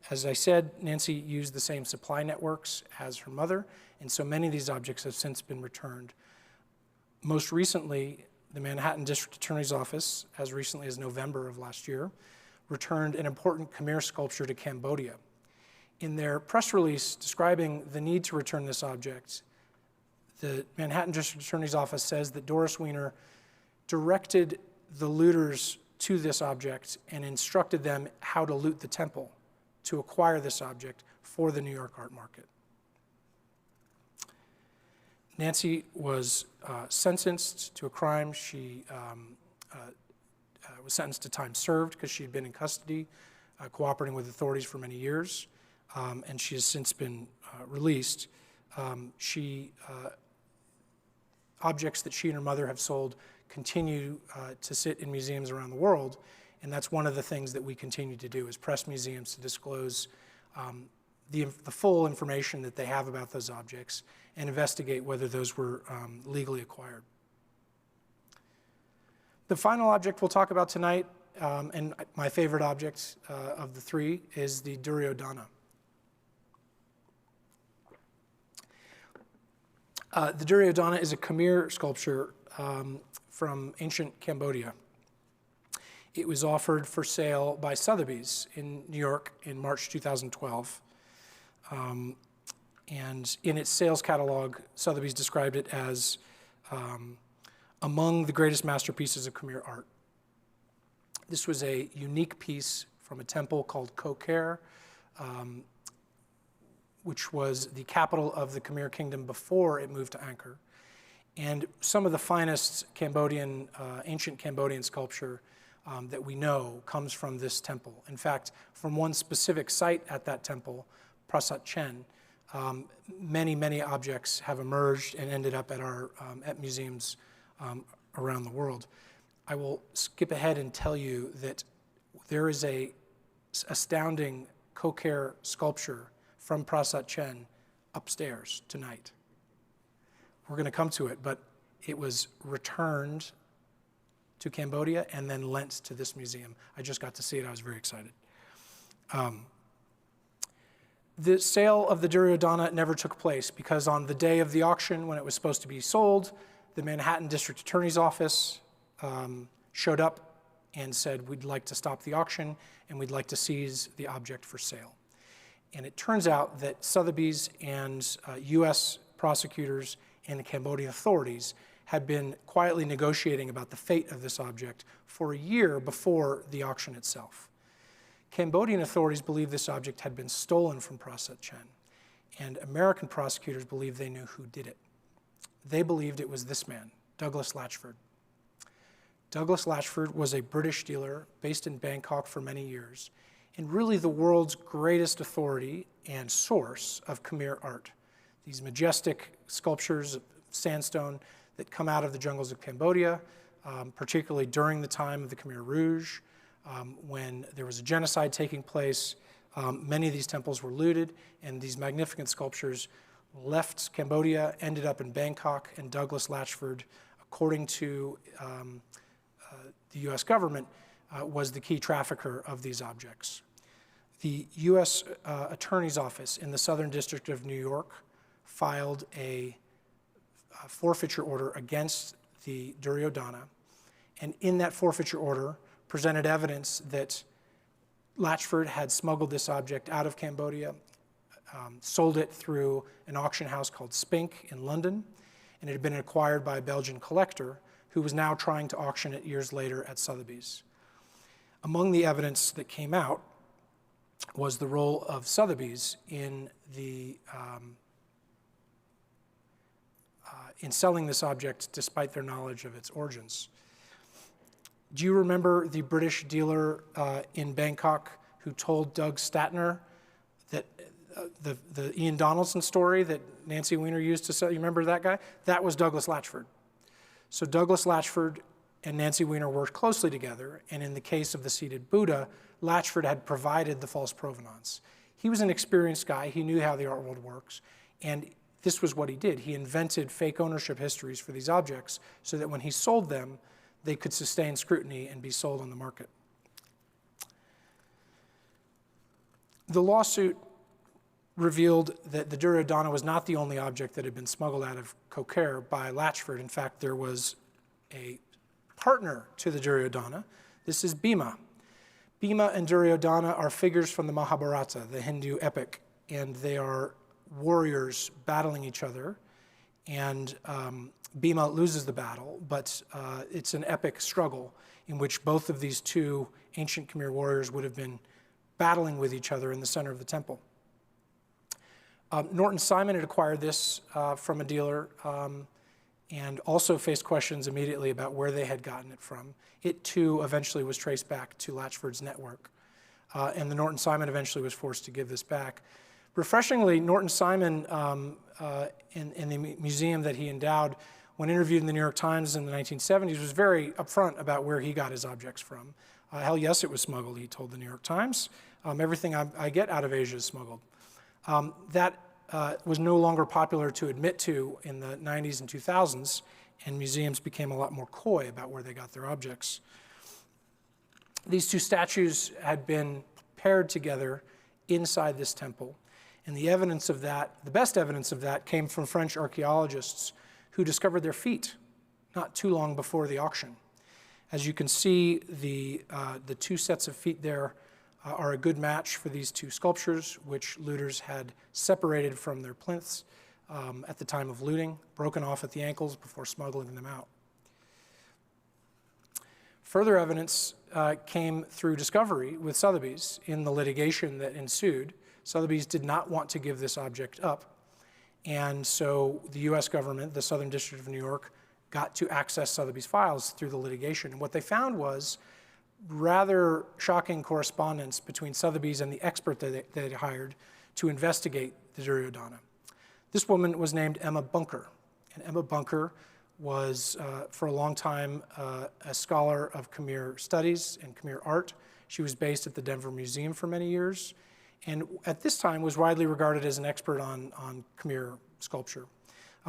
As I said, Nancy used the same supply networks as her mother, and so many of these objects have since been returned. Most recently, the Manhattan District Attorney's Office, as recently as November of last year, returned an important Khmer sculpture to Cambodia. In their press release describing the need to return this object, the Manhattan District Attorney's Office says that Doris Weiner directed the looters to this object and instructed them how to loot the temple to acquire this object for the New York art market. Nancy was sentenced to a crime. She was sentenced to time served because she had been in custody, cooperating with authorities for many years, and she has since been released. Objects that she and her mother have sold continue to sit in museums around the world, and that's one of the things that we continue to do, is press museums to disclose the full information that they have about those objects and investigate whether those were legally acquired. The final object we'll talk about tonight, and my favorite object of the three, is the Duryodhana. The Duryodhana is a Khmer sculpture from ancient Cambodia. It was offered for sale by Sotheby's in New York in March 2012. And in its sales catalog, Sotheby's described it as among the greatest masterpieces of Khmer art. This was a unique piece from a temple called Kokher, which was the capital of the Khmer kingdom before it moved to Angkor. And some of the finest Cambodian, ancient Cambodian sculpture that we know comes from this temple. In fact, from one specific site at that temple, Prasat Chen, many objects have emerged and ended up at museums around the world. I will skip ahead and tell you that there is a astounding Kokher sculpture from Prasat Chen upstairs tonight. We're going to come to it, but it was returned to Cambodia and then lent to this museum. I just got to see it. I was very excited. The sale of the Duryodhana never took place because on the day of the auction, when it was supposed to be sold, the Manhattan District Attorney's Office showed up and said, we'd like to stop the auction and we'd like to seize the object for sale. And it turns out that Sotheby's and US prosecutors and the Cambodian authorities had been quietly negotiating about the fate of this object for a year before the auction itself. Cambodian authorities believed this object had been stolen from Prasat Chen, and American prosecutors believed they knew who did it. They believed it was this man, Douglas Latchford. Douglas Latchford was a British dealer based in Bangkok for many years, and really the world's greatest authority and source of Khmer art. These majestic sculptures of sandstone that come out of the jungles of Cambodia, particularly during the time of the Khmer Rouge, when there was a genocide taking place. Many of these temples were looted, and these magnificent sculptures left Cambodia, ended up in Bangkok, and Douglas Latchford, according to the US government, was the key trafficker of these objects. The US Attorney's Office in the Southern District of New York filed a forfeiture order against the Duryodhana, and in that forfeiture order presented evidence that Latchford had smuggled this object out of Cambodia, sold it through an auction house called Spink in London, and it had been acquired by a Belgian collector who was now trying to auction it years later at Sotheby's. Among the evidence that came out was the role of Sotheby's in selling this object despite their knowledge of its origins. Do you remember the British dealer in Bangkok who told Doug Statner that the Ian Donaldson story that Nancy Weiner used to sell? You remember that guy? That was Douglas Latchford. So Douglas Latchford and Nancy Weiner worked closely together, and in the case of the seated Buddha, Latchford had provided the false provenance. He was an experienced guy. He knew how the art world works, and this was what he did. He invented fake ownership histories for these objects so that when he sold them, they could sustain scrutiny and be sold on the market. The lawsuit revealed that the Duryodhana was not the only object that had been smuggled out of Kokher by Latchford. In fact, there was a partner to the Duryodhana. This is Bhima. Bhima and Duryodhana are figures from the Mahabharata, the Hindu epic, and they are warriors battling each other, and Bhima loses the battle, but it's an epic struggle in which both of these two ancient Khmer warriors would have been battling with each other in the center of the temple. Norton Simon had acquired this from a dealer and also faced questions immediately about where they had gotten it from. It too eventually was traced back to Latchford's network, and the Norton Simon eventually was forced to give this back. Refreshingly, Norton Simon in the museum that he endowed, when interviewed in the New York Times in the 1970s, was very upfront about where he got his objects from. Hell yes, it was smuggled, he told the New York Times. Everything I get out of Asia is smuggled. That was no longer popular to admit to in the 90s and 2000s, and museums became a lot more coy about where they got their objects. These two statues had been paired together inside this temple, and the evidence of that, the best evidence of that, came from French archaeologists who discovered their feet not too long before the auction. As you can see, the two sets of feet there are a good match for these two sculptures, which looters had separated from their plinths at the time of looting, broken off at the ankles before smuggling them out. Further evidence came through discovery with Sotheby's in the litigation that ensued. Sotheby's did not want to give this object up, and so the US government, the Southern District of New York, got to access Sotheby's files through the litigation. And what they found was rather shocking correspondence between Sotheby's and the expert that they hired to investigate the Duryodhana. This woman was named Emma Bunker, and Emma Bunker was, for a long time, a scholar of Khmer studies and Khmer art. She was based at the Denver Museum for many years, and at this time was widely regarded as an expert on Khmer sculpture.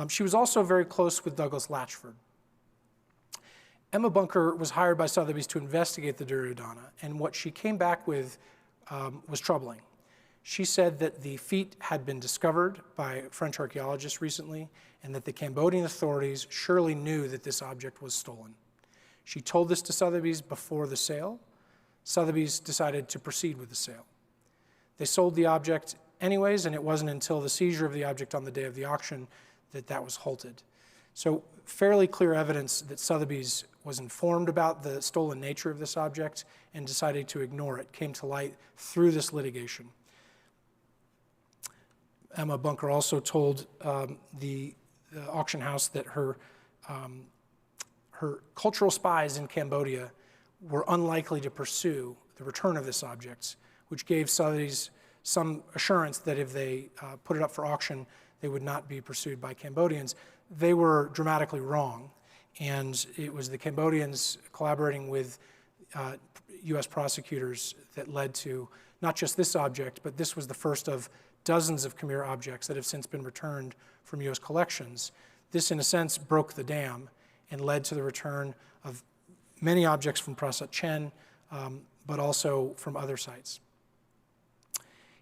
She was also very close with Douglas Latchford. Emma Bunker was hired by Sotheby's to investigate the Duryodhana, and what she came back with was troubling. She said that the feat had been discovered by French archaeologists recently, and that the Cambodian authorities surely knew that this object was stolen. She told this to Sotheby's before the sale. Sotheby's decided to proceed with the sale. They sold the object anyways, and it wasn't until the seizure of the object on the day of the auction that that was halted. So fairly clear evidence that Sotheby's was informed about the stolen nature of this object and decided to ignore it came to light through this litigation. Emma Bunker also told the auction house that her cultural spies in Cambodia were unlikely to pursue the return of this object, which gave Sotheby's some assurance that if they put it up for auction, they would not be pursued by Cambodians. They were dramatically wrong, and it was the Cambodians collaborating with U.S. prosecutors that led to not just this object, but this was the first of dozens of Khmer objects that have since been returned from U.S. collections. This, in a sense, broke the dam and led to the return of many objects from Prasat Chen, but also from other sites.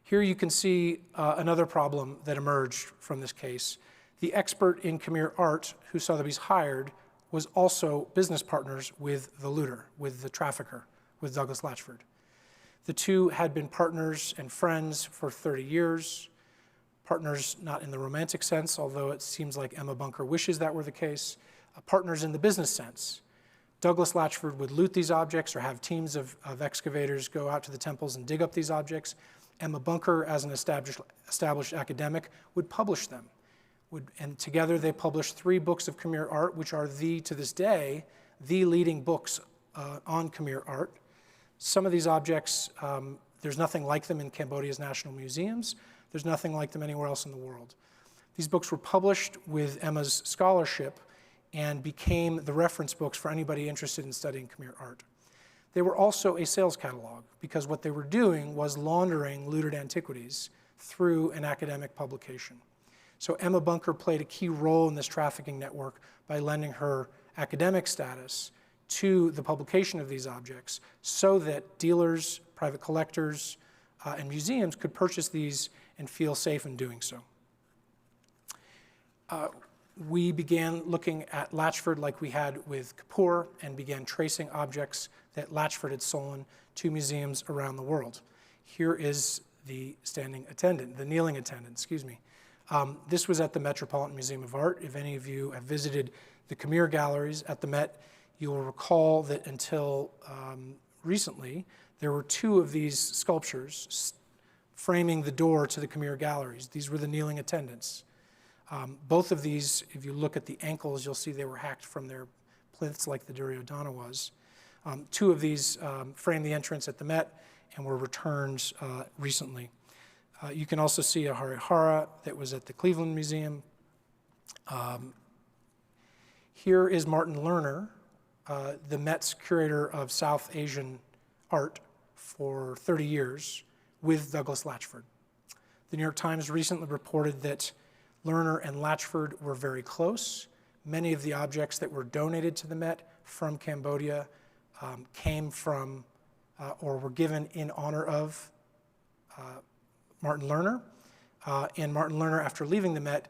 Here you can see another problem that emerged from this case. The expert in Khmer art who Sotheby's hired was also business partners with the looter, with the trafficker, with Douglas Latchford. The two had been partners and friends for 30 years, partners not in the romantic sense, although it seems like Emma Bunker wishes that were the case, partners in the business sense. Douglas Latchford would loot these objects or have teams of excavators go out to the temples and dig up these objects. Emma Bunker, as an established academic, would publish them. And together they published 3 books of Khmer art, which are to this day, the leading books on Khmer art. Some of these objects, there's nothing like them in Cambodia's national museums. There's nothing like them anywhere else in the world. These books were published with Emma's scholarship and became the reference books for anybody interested in studying Khmer art. They were also a sales catalog, because what they were doing was laundering looted antiquities through an academic publication. So Emma Bunker played a key role in this trafficking network by lending her academic status to the publication of these objects so that dealers, private collectors, and museums could purchase these and feel safe in doing so. We began looking at Latchford like we had with Kapoor and began tracing objects that Latchford had stolen to museums around the world. Here is the standing attendant, the kneeling attendant, excuse me. This was at the Metropolitan Museum of Art. If any of you have visited the Khmer galleries at the Met, you will recall that until recently, there were 2 of these sculptures framing the door to the Khmer galleries. These were the kneeling attendants. Both of these, if you look at the ankles, you'll see they were hacked from their plinths like the Duryodhana was. 2 of these framed the entrance at the Met and were returned recently. You can also see a Harihara that was at the Cleveland Museum. Here is Martin Lerner, the Met's curator of South Asian art for 30 years with Douglas Latchford. The New York Times recently reported that Lerner and Latchford were very close. Many of the objects that were donated to the Met from Cambodia came from or were given in honor of Martin Lerner. And Martin Lerner, after leaving the Met,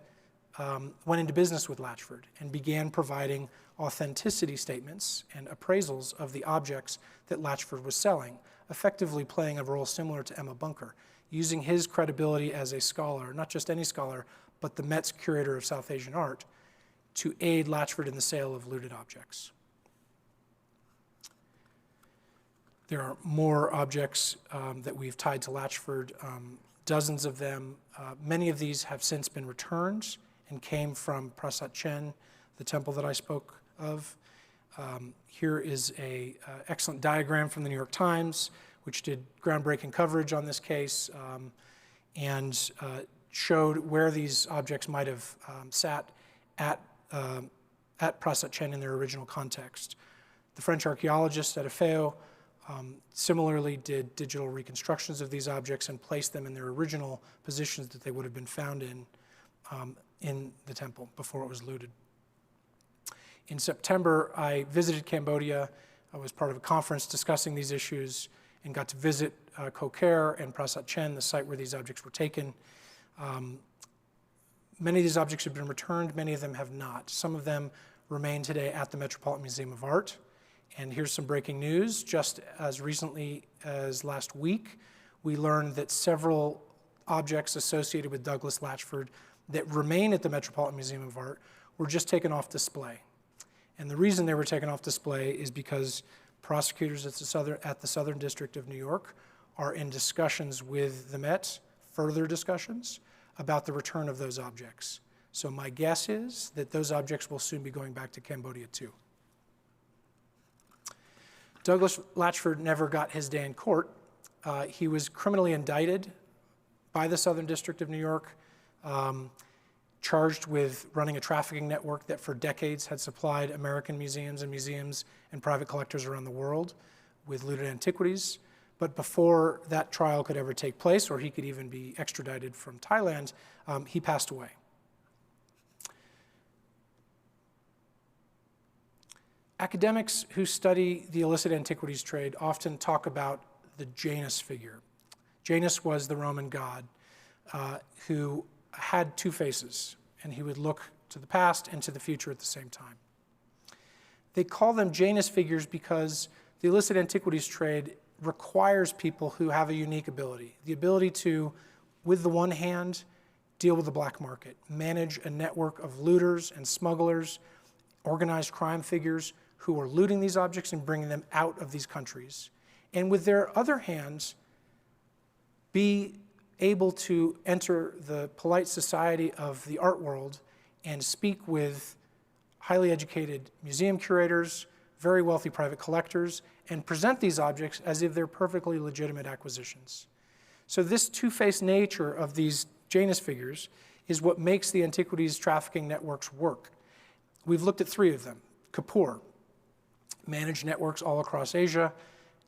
went into business with Latchford and began providing authenticity statements and appraisals of the objects that Latchford was selling, effectively playing a role similar to Emma Bunker, using his credibility as a scholar, not just any scholar, but the Met's curator of South Asian art, to aid Latchford in the sale of looted objects. There are more objects that we've tied to Latchford, dozens of them. Many of these have since been returned and came from Prasat Chen, the temple that I spoke of. Here is an excellent diagram from the New York Times, which did groundbreaking coverage on this case and showed where these objects might have sat at Prasat Chen in their original context. The French archaeologists at Efeo similarly did digital reconstructions of these objects and placed them in their original positions that they would have been found in the temple before it was looted. In September, I visited Cambodia. I was part of a conference discussing these issues and got to visit Ko Khair and Prasat Chen, the site where these objects were taken. Many of these objects have been returned, many of them have not. Some of them remain today at the Metropolitan Museum of Art. And here's some breaking news. Just as recently as last week, we learned that several objects associated with Douglas Latchford that remain at the Metropolitan Museum of Art were just taken off display. And the reason they were taken off display is because prosecutors at the Southern District of New York are in discussions with the Met, further discussions, about the return of those objects. So my guess is that those objects will soon be going back to Cambodia too. Douglas Latchford never got his day in court. He was criminally indicted by the Southern District of New York, charged with running a trafficking network that for decades had supplied American museums and private collectors around the world with looted antiquities. But before that trial could ever take place, or he could even be extradited from Thailand, he passed away. Academics who study the illicit antiquities trade often talk about the Janus figure. Janus was the Roman god who had two faces, and he would look to the past and to the future at the same time. They call them Janus figures because the illicit antiquities trade requires people who have a unique ability, the ability to, with the one hand, deal with the black market, manage a network of looters and smugglers, organized crime figures who are looting these objects and bringing them out of these countries. And with their other hands, be able to enter the polite society of the art world and speak with highly educated museum curators, very wealthy private collectors, and present these objects as if they're perfectly legitimate acquisitions. So this two-faced nature of these Janus figures is what makes the antiquities trafficking networks work. We've looked at three of them. Kapoor managed networks all across Asia,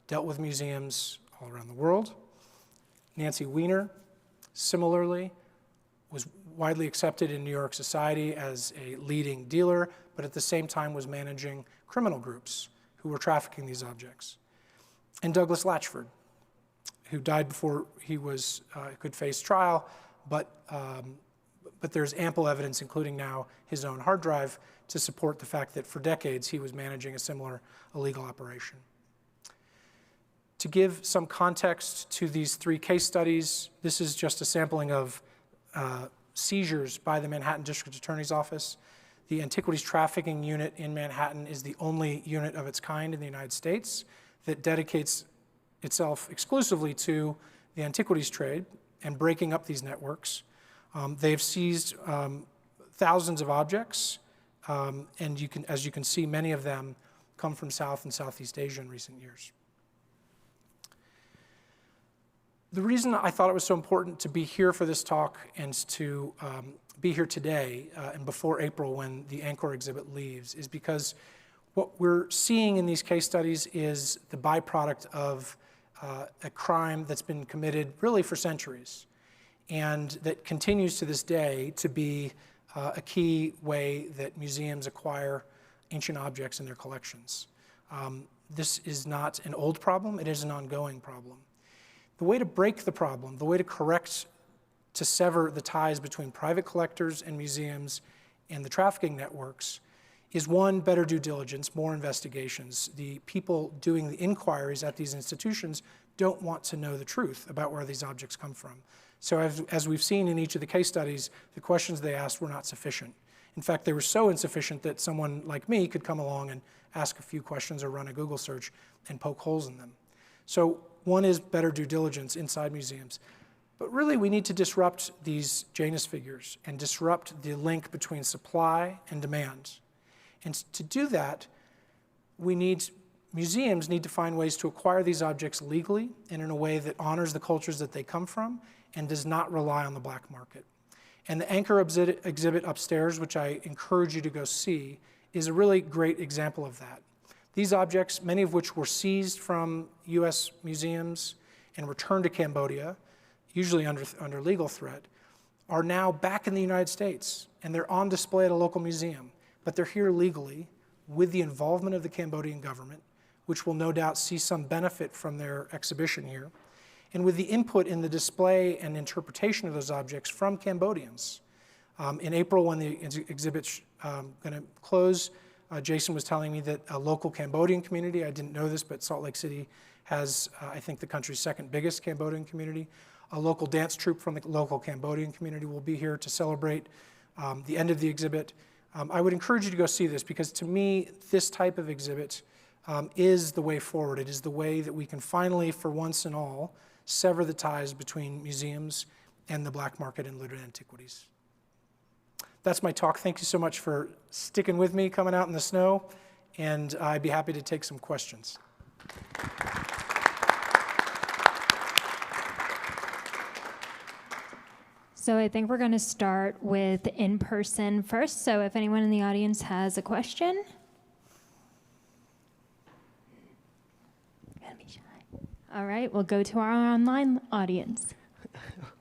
dealt with museums all around the world. Nancy Weiner, similarly, was widely accepted in New York society as a leading dealer, but at the same time was managing criminal groups who were trafficking these objects. And Douglas Latchford, who died before he could face trial, but there's ample evidence, including now his own hard drive, to support the fact that for decades he was managing a similar illegal operation. To give some context to these three case studies, this is just a sampling of seizures by the Manhattan District Attorney's Office. The Antiquities Trafficking Unit in Manhattan is the only unit of its kind in the United States that dedicates itself exclusively to the antiquities trade and breaking up these networks. They've seized thousands of objects, and as you can see, many of them come from South and Southeast Asia in recent years. The reason I thought it was so important to be here for this talk and to be here today and before April when the Angkor exhibit leaves is because what we're seeing in these case studies is the byproduct of a crime that's been committed really for centuries and that continues to this day to be a key way that museums acquire ancient objects in their collections. This is not an old problem, it is an ongoing problem. The way to break the problem, the way to sever the ties between private collectors and museums and the trafficking networks is one, better due diligence, more investigations. The people doing the inquiries at these institutions don't want to know the truth about where these objects come from. So as we've seen in each of the case studies, the questions they asked were not sufficient. In fact, they were so insufficient that someone like me could come along and ask a few questions or run a Google search and poke holes in them. So one is better due diligence inside museums. But really, we need to disrupt these Janus figures and disrupt the link between supply and demand. And to do that, museums need to find ways to acquire these objects legally and in a way that honors the cultures that they come from and does not rely on the black market. And the Anchor exhibit upstairs, which I encourage you to go see, is a really great example of that. These objects, many of which were seized from US museums and returned to Cambodia, usually under legal threat, are now back in the United States, and they're on display at a local museum. But they're here legally with the involvement of the Cambodian government, which will no doubt see some benefit from their exhibition here, and with the input in the display and interpretation of those objects from Cambodians. In April, when the exhibit's going to close, Jason was telling me that a local Cambodian community, I didn't know this, but Salt Lake City has, I think, the country's second biggest Cambodian community. A local dance troupe from the local Cambodian community will be here to celebrate the end of the exhibit. I would encourage you to go see this, because to me, this type of exhibit is the way forward. It is the way that we can finally, for once and all, sever the ties between museums and the black market in looted antiquities. That's my talk. Thank you so much for sticking with me, coming out in the snow, and I'd be happy to take some questions. So I think we're going to start with in-person first. So if anyone in the audience has a question. Gotta be shy. All right, we'll go to our online audience.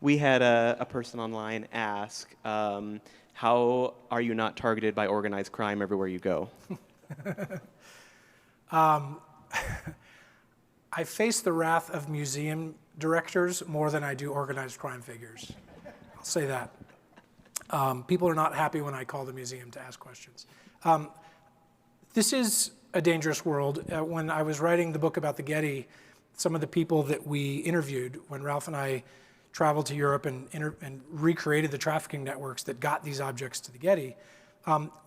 We had a person online ask, how are you not targeted by organized crime everywhere you go? I face the wrath of museum directors more than I do organized crime figures. I'll say that. People are not happy when I call the museum to ask questions. This is a dangerous world. When I was writing the book about the Getty, some of the people that we interviewed, when Ralph and I traveled to Europe and recreated the trafficking networks that got these objects to the Getty,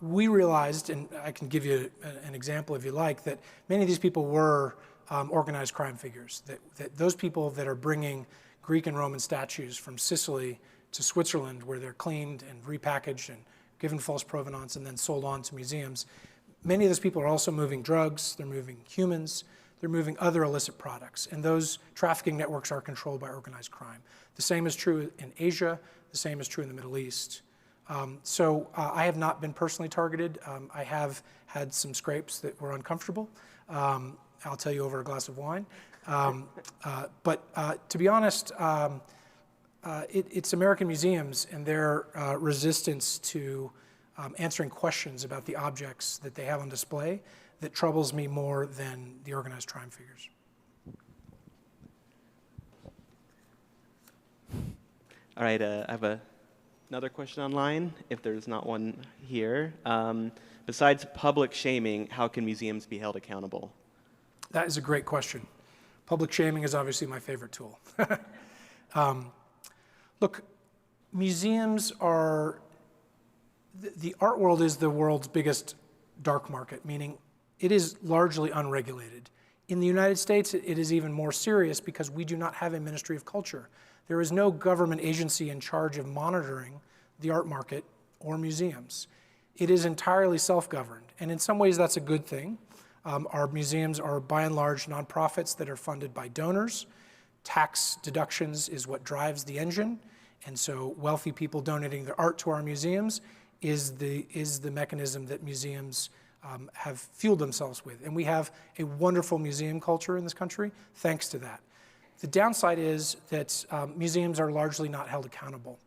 we realized, and I can give you an example if you like, that many of these people were organized crime figures, that those people that are bringing Greek and Roman statues from Sicily to Switzerland, where they're cleaned and repackaged and given false provenance and then sold on to museums, many of those people are also moving drugs, they're moving humans, they're moving other illicit products, and those trafficking networks are controlled by organized crime. The same is true in Asia, the same is true in the Middle East. I have not been personally targeted. I have had some scrapes that were uncomfortable. I'll tell you over a glass of wine. But to be honest, it's American museums and their resistance to answering questions about the objects that they have on display that troubles me more than the organized crime figures. All right, I have another question online, if there's not one here. Besides public shaming, how can museums be held accountable? That is a great question. Public shaming is obviously my favorite tool. Look, museums are, the art world is the world's biggest dark market, meaning it is largely unregulated. In the United States, it is even more serious because we do not have a Ministry of Culture. There is no government agency in charge of monitoring the art market or museums. It is entirely self-governed, and in some ways that's a good thing. Our museums are by and large nonprofits that are funded by donors. Tax deductions is what drives the engine, and so wealthy people donating their art to our museums is the mechanism that museums have fueled themselves with. And we have a wonderful museum culture in this country thanks to that. The downside is that museums are largely not held accountable.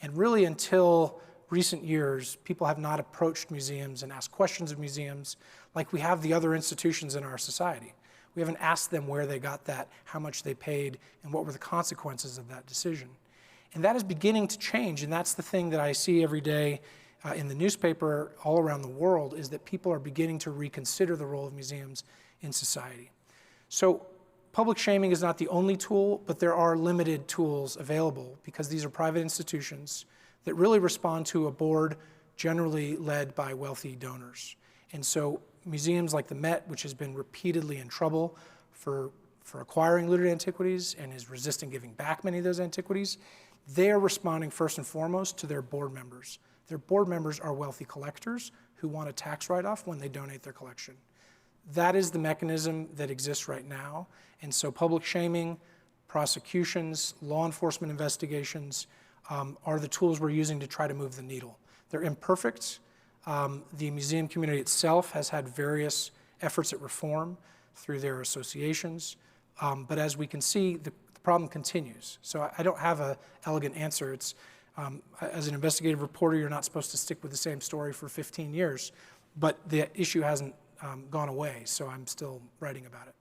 And really until recent years, people have not approached museums and asked questions of museums like we have the other institutions in our society. We haven't asked them where they got that, how much they paid, and what were the consequences of that decision. And that is beginning to change, and that's the thing that I see every day in the newspaper all around the world, is that people are beginning to reconsider the role of museums in society. So public shaming is not the only tool, but there are limited tools available because these are private institutions that really respond to a board generally led by wealthy donors. And so museums like the Met, which has been repeatedly in trouble for acquiring looted antiquities and is resisting giving back many of those antiquities, they're responding first and foremost to their board members. Their board members are wealthy collectors who want a tax write-off when they donate their collection. That is the mechanism that exists right now. And so public shaming, prosecutions, law enforcement investigations are the tools we're using to try to move the needle. They're imperfect. The museum community itself has had various efforts at reform through their associations. But as we can see, the problem continues. So I don't have an elegant answer. It's, as an investigative reporter, you're not supposed to stick with the same story for 15 years, but the issue hasn't gone away, so I'm still writing about it.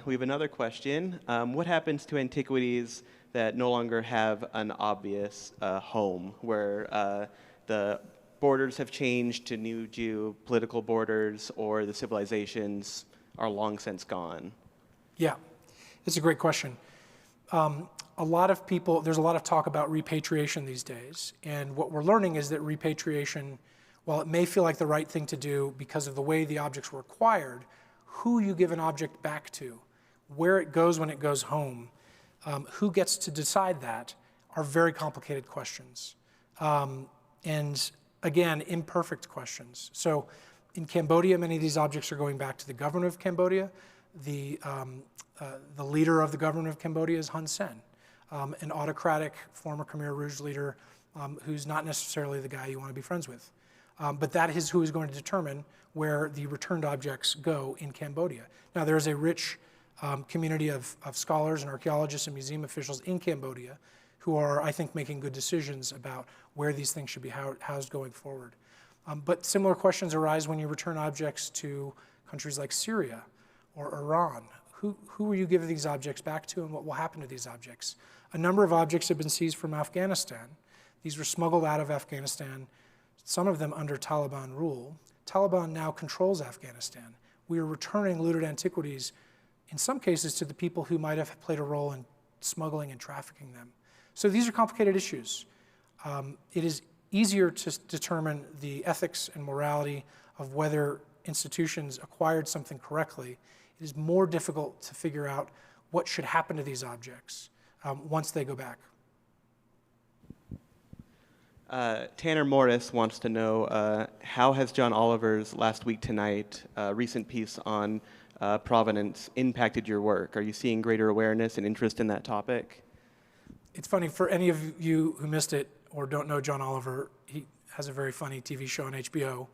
We have another question. What happens to antiquities that no longer have an obvious home, where the borders have changed to new geopolitical borders, or the civilizations are long since gone? Yeah, it's a great question. A lot of people, there's a lot of talk about repatriation these days, and what we're learning is that repatriation, while it may feel like the right thing to do because of the way the objects were acquired, who you give an object back to, where it goes when it goes home, who gets to decide that, are very complicated questions. And again, imperfect questions. So in Cambodia, many of these objects are going back to the government of Cambodia. The leader of the government of Cambodia is Hun Sen, an autocratic former Khmer Rouge leader who's not necessarily the guy you want to be friends with. But that is who is going to determine where the returned objects go in Cambodia. Now, there is a rich community of scholars and archaeologists and museum officials in Cambodia who are, I think, making good decisions about where these things should be housed going forward. But similar questions arise when you return objects to countries like Syria or Iran. Who will you give these objects back to, and what will happen to these objects? A number of objects have been seized from Afghanistan. These were smuggled out of Afghanistan, some of them under Taliban rule. Taliban now controls Afghanistan. We are returning looted antiquities, in some cases, to the people who might have played a role in smuggling and trafficking them. So these are complicated issues. It is easier to determine the ethics and morality of whether institutions acquired something correctly. It is more difficult to figure out what should happen to these objects once they go back. Tanner Morris wants to know, how has John Oliver's Last Week Tonight recent piece on provenance impacted your work? Are you seeing greater awareness and interest in that topic? It's funny, for any of you who missed it or don't know John Oliver, he has a very funny TV show on HBO,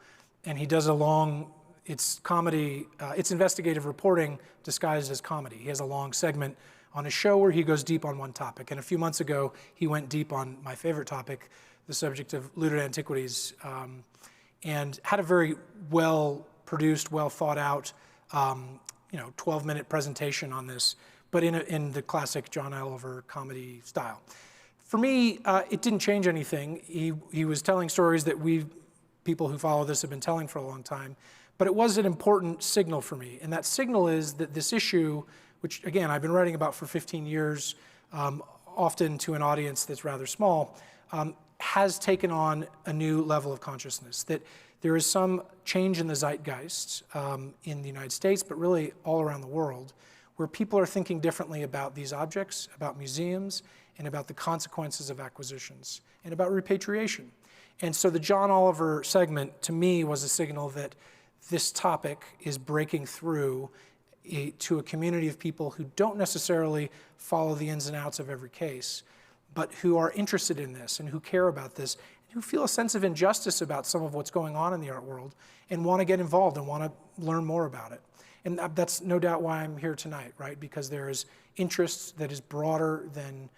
and he does a long, it's comedy, it's investigative reporting disguised as comedy. He has a long segment on a show where he goes deep on one topic, and a few months ago, he went deep on my favorite topic, the subject of looted antiquities, and had a very well-produced, well-thought-out, 12-minute presentation on this, but in the classic John Oliver comedy style. For me, it didn't change anything. He was telling stories that people who follow this have been telling for a long time, but it was an important signal for me, and that signal is that this issue, which again, I've been writing about for 15 years, often to an audience that's rather small, has taken on a new level of consciousness, that there is some change in the zeitgeist in the United States, but really all around the world, where people are thinking differently about these objects, about museums, and about the consequences of acquisitions, and about repatriation. And so the John Oliver segment, to me, was a signal that this topic is breaking through to a community of people who don't necessarily follow the ins and outs of every case, but who are interested in this and who care about this, and who feel a sense of injustice about some of what's going on in the art world and want to get involved and want to learn more about it. And that's no doubt why I'm here tonight, right? Because there is interest that is broader than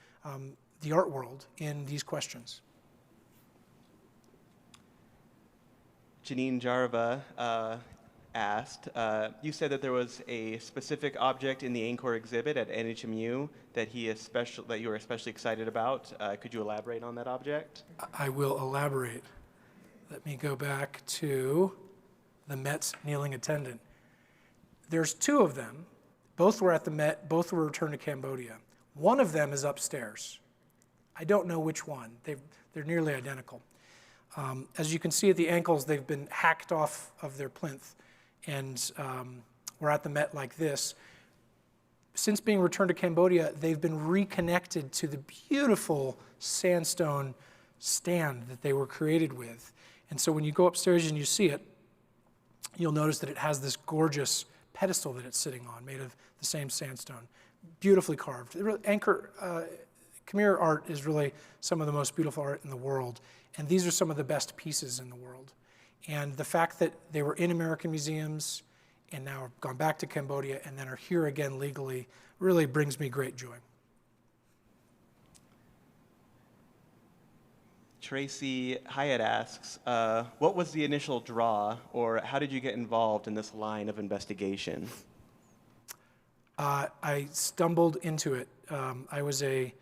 the art world in these questions. Janine Jarva asked, you said that there was a specific object in the Angkor exhibit at NHMU that you were especially excited about. Could you elaborate on that object? I will elaborate. Let me go back to the Met's kneeling attendant. There's two of them. Both were at the Met. Both were returned to Cambodia. One of them is upstairs. I don't know which one. They're nearly identical. As you can see at the ankles, they've been hacked off of their plinth, and we're at the Met like this. Since being returned to Cambodia, they've been reconnected to the beautiful sandstone stand that they were created with. And so when you go upstairs and you see it, you'll notice that it has this gorgeous pedestal that it's sitting on, made of the same sandstone, beautifully carved. Khmer art is really some of the most beautiful art in the world, and these are some of the best pieces in the world. And the fact that they were in American museums and now have gone back to Cambodia and then are here again legally really brings me great joy. Tracy Hyatt asks, what was the initial draw, or how did you get involved in this line of investigation? I stumbled into it. I was a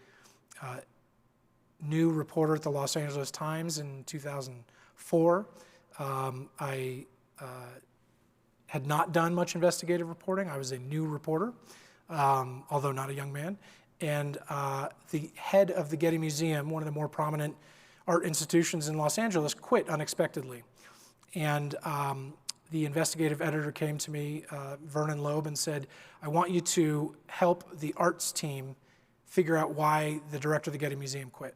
new reporter at the Los Angeles Times in 2004. I had not done much investigative reporting. I was a new reporter, although not a young man. And the head of the Getty Museum, one of the more prominent art institutions in Los Angeles, quit unexpectedly. And the investigative editor came to me, Vernon Loeb, and said, I want you to help the arts team figure out why the director of the Getty Museum quit.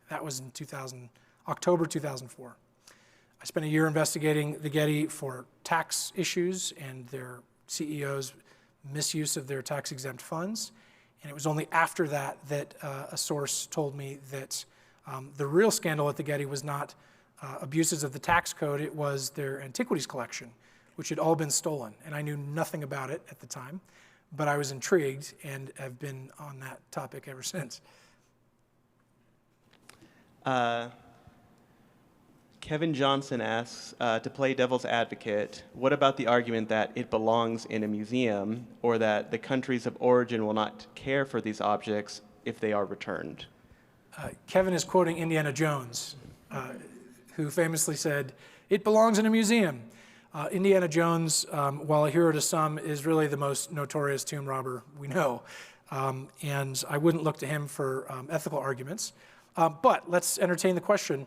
That was in October 2004. I spent a year investigating the Getty for tax issues and their CEO's misuse of their tax-exempt funds. And it was only after that that a source told me that the real scandal at the Getty was not abuses of the tax code, it was their antiquities collection, which had all been stolen. And I knew nothing about it at the time, but I was intrigued and have been on that topic ever since. Kevin Johnson asks, to play devil's advocate, what about the argument that it belongs in a museum, or that the countries of origin will not care for these objects if they are returned? Kevin is quoting Indiana Jones, who famously said, it belongs in a museum. Indiana Jones, while a hero to some, is really the most notorious tomb robber we know. And I wouldn't look to him for ethical arguments. But let's entertain the question.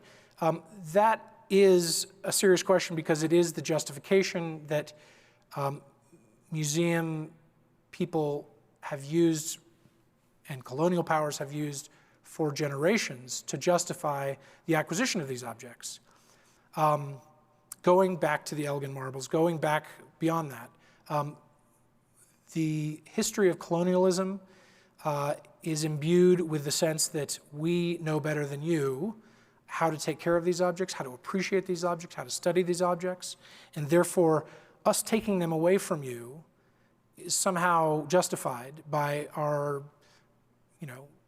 That is a serious question because it is the justification that museum people have used and colonial powers have used for generations to justify the acquisition of these objects. Going back to the Elgin marbles, going back beyond that, the history of colonialism is imbued with the sense that we know better than you how to take care of these objects, how to appreciate these objects, how to study these objects, and therefore us taking them away from you is somehow justified by our,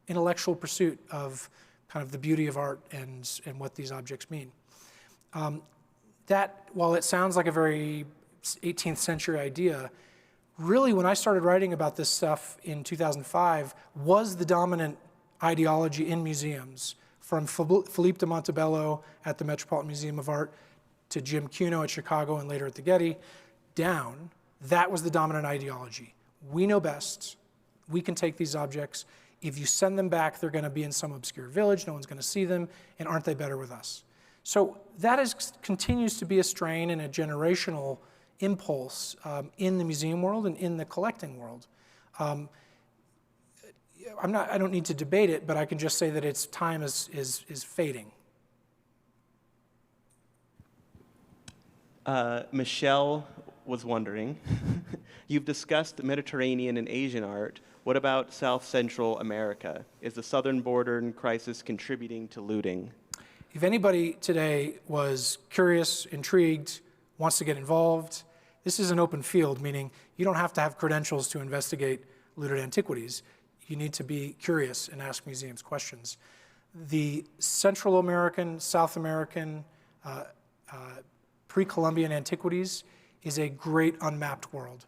intellectual pursuit of kind of the beauty of art and what these objects mean. That, while it sounds like a very 18th century idea, really when I started writing about this stuff in 2005 was the dominant ideology in museums, from Philippe de Montebello at the Metropolitan Museum of Art to Jim Cuno at Chicago and later at the Getty, down. That was the dominant ideology. We know best. We can take these objects. If you send them back, they're going to be in some obscure village. No one's going to see them. And aren't they better with us? So that continues to be a strain and a generational impulse in the museum world and in the collecting world. I don't need to debate it, but I can just say that its time is fading. Michelle was wondering, you've discussed Mediterranean and Asian art. What about South Central America? Is the southern border crisis contributing to looting? If anybody today was curious, intrigued, wants to get involved, this is an open field, meaning you don't have to have credentials to investigate looted antiquities. You need to be curious and ask museums questions. The Central American, South American, pre-Columbian antiquities is a great unmapped world.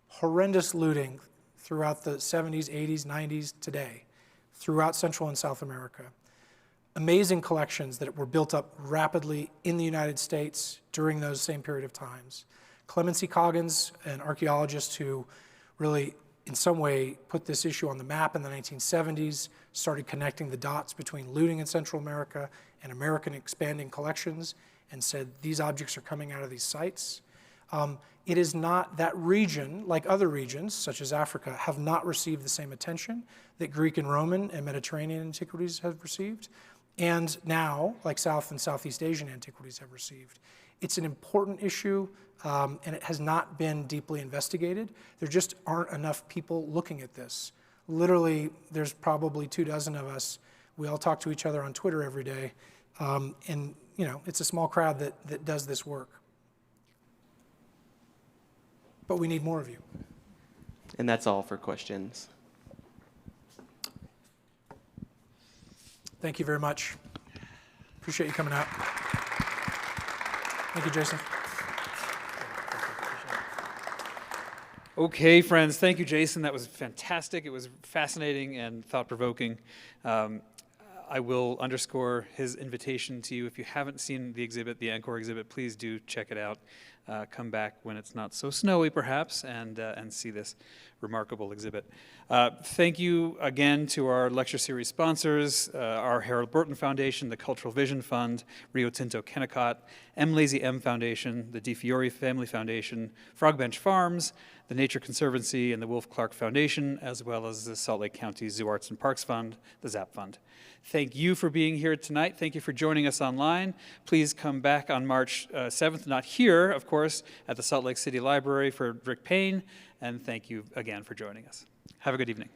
Horrendous looting throughout the 70s, 80s, 90s, today, throughout Central and South America. Amazing collections that were built up rapidly in the United States during those same period of times. Clemency Coggins, an archaeologist who really in some way put this issue on the map in the 1970s, started connecting the dots between looting in Central America and American expanding collections, and said these objects are coming out of these sites. It is not that region, like other regions, such as Africa, have not received the same attention that Greek and Roman and Mediterranean antiquities have received, and now, like South and Southeast Asian antiquities have received. It's an important issue, and it has not been deeply investigated. There just aren't enough people looking at this. Literally, there's probably 24 of us. We all talk to each other on Twitter every day, and it's a small crowd that does this work. But we need more of you. And that's all for questions. Thank you very much. Appreciate you coming out. Thank you, Jason. Okay, friends, thank you, Jason. That was fantastic. It was fascinating and thought-provoking. I will underscore his invitation to you. If you haven't seen the exhibit, the Encore exhibit, please do check it out. Come back when it's not so snowy, perhaps, and see this remarkable exhibit. Thank you again to our lecture series sponsors, our Harold Burton Foundation, the Cultural Vision Fund, Rio Tinto Kennecott, M. Lazy M Foundation, the DeFiore Family Foundation, Frogbench Farms, the Nature Conservancy, and the Wolf Clark Foundation, as well as the Salt Lake County Zoo Arts and Parks Fund, the ZAP Fund. Thank you for being here tonight. Thank you for joining us online. Please come back on March 7th, not here, of course, at the Salt Lake City Library for Rick Payne, and thank you again for joining us. Have a good evening.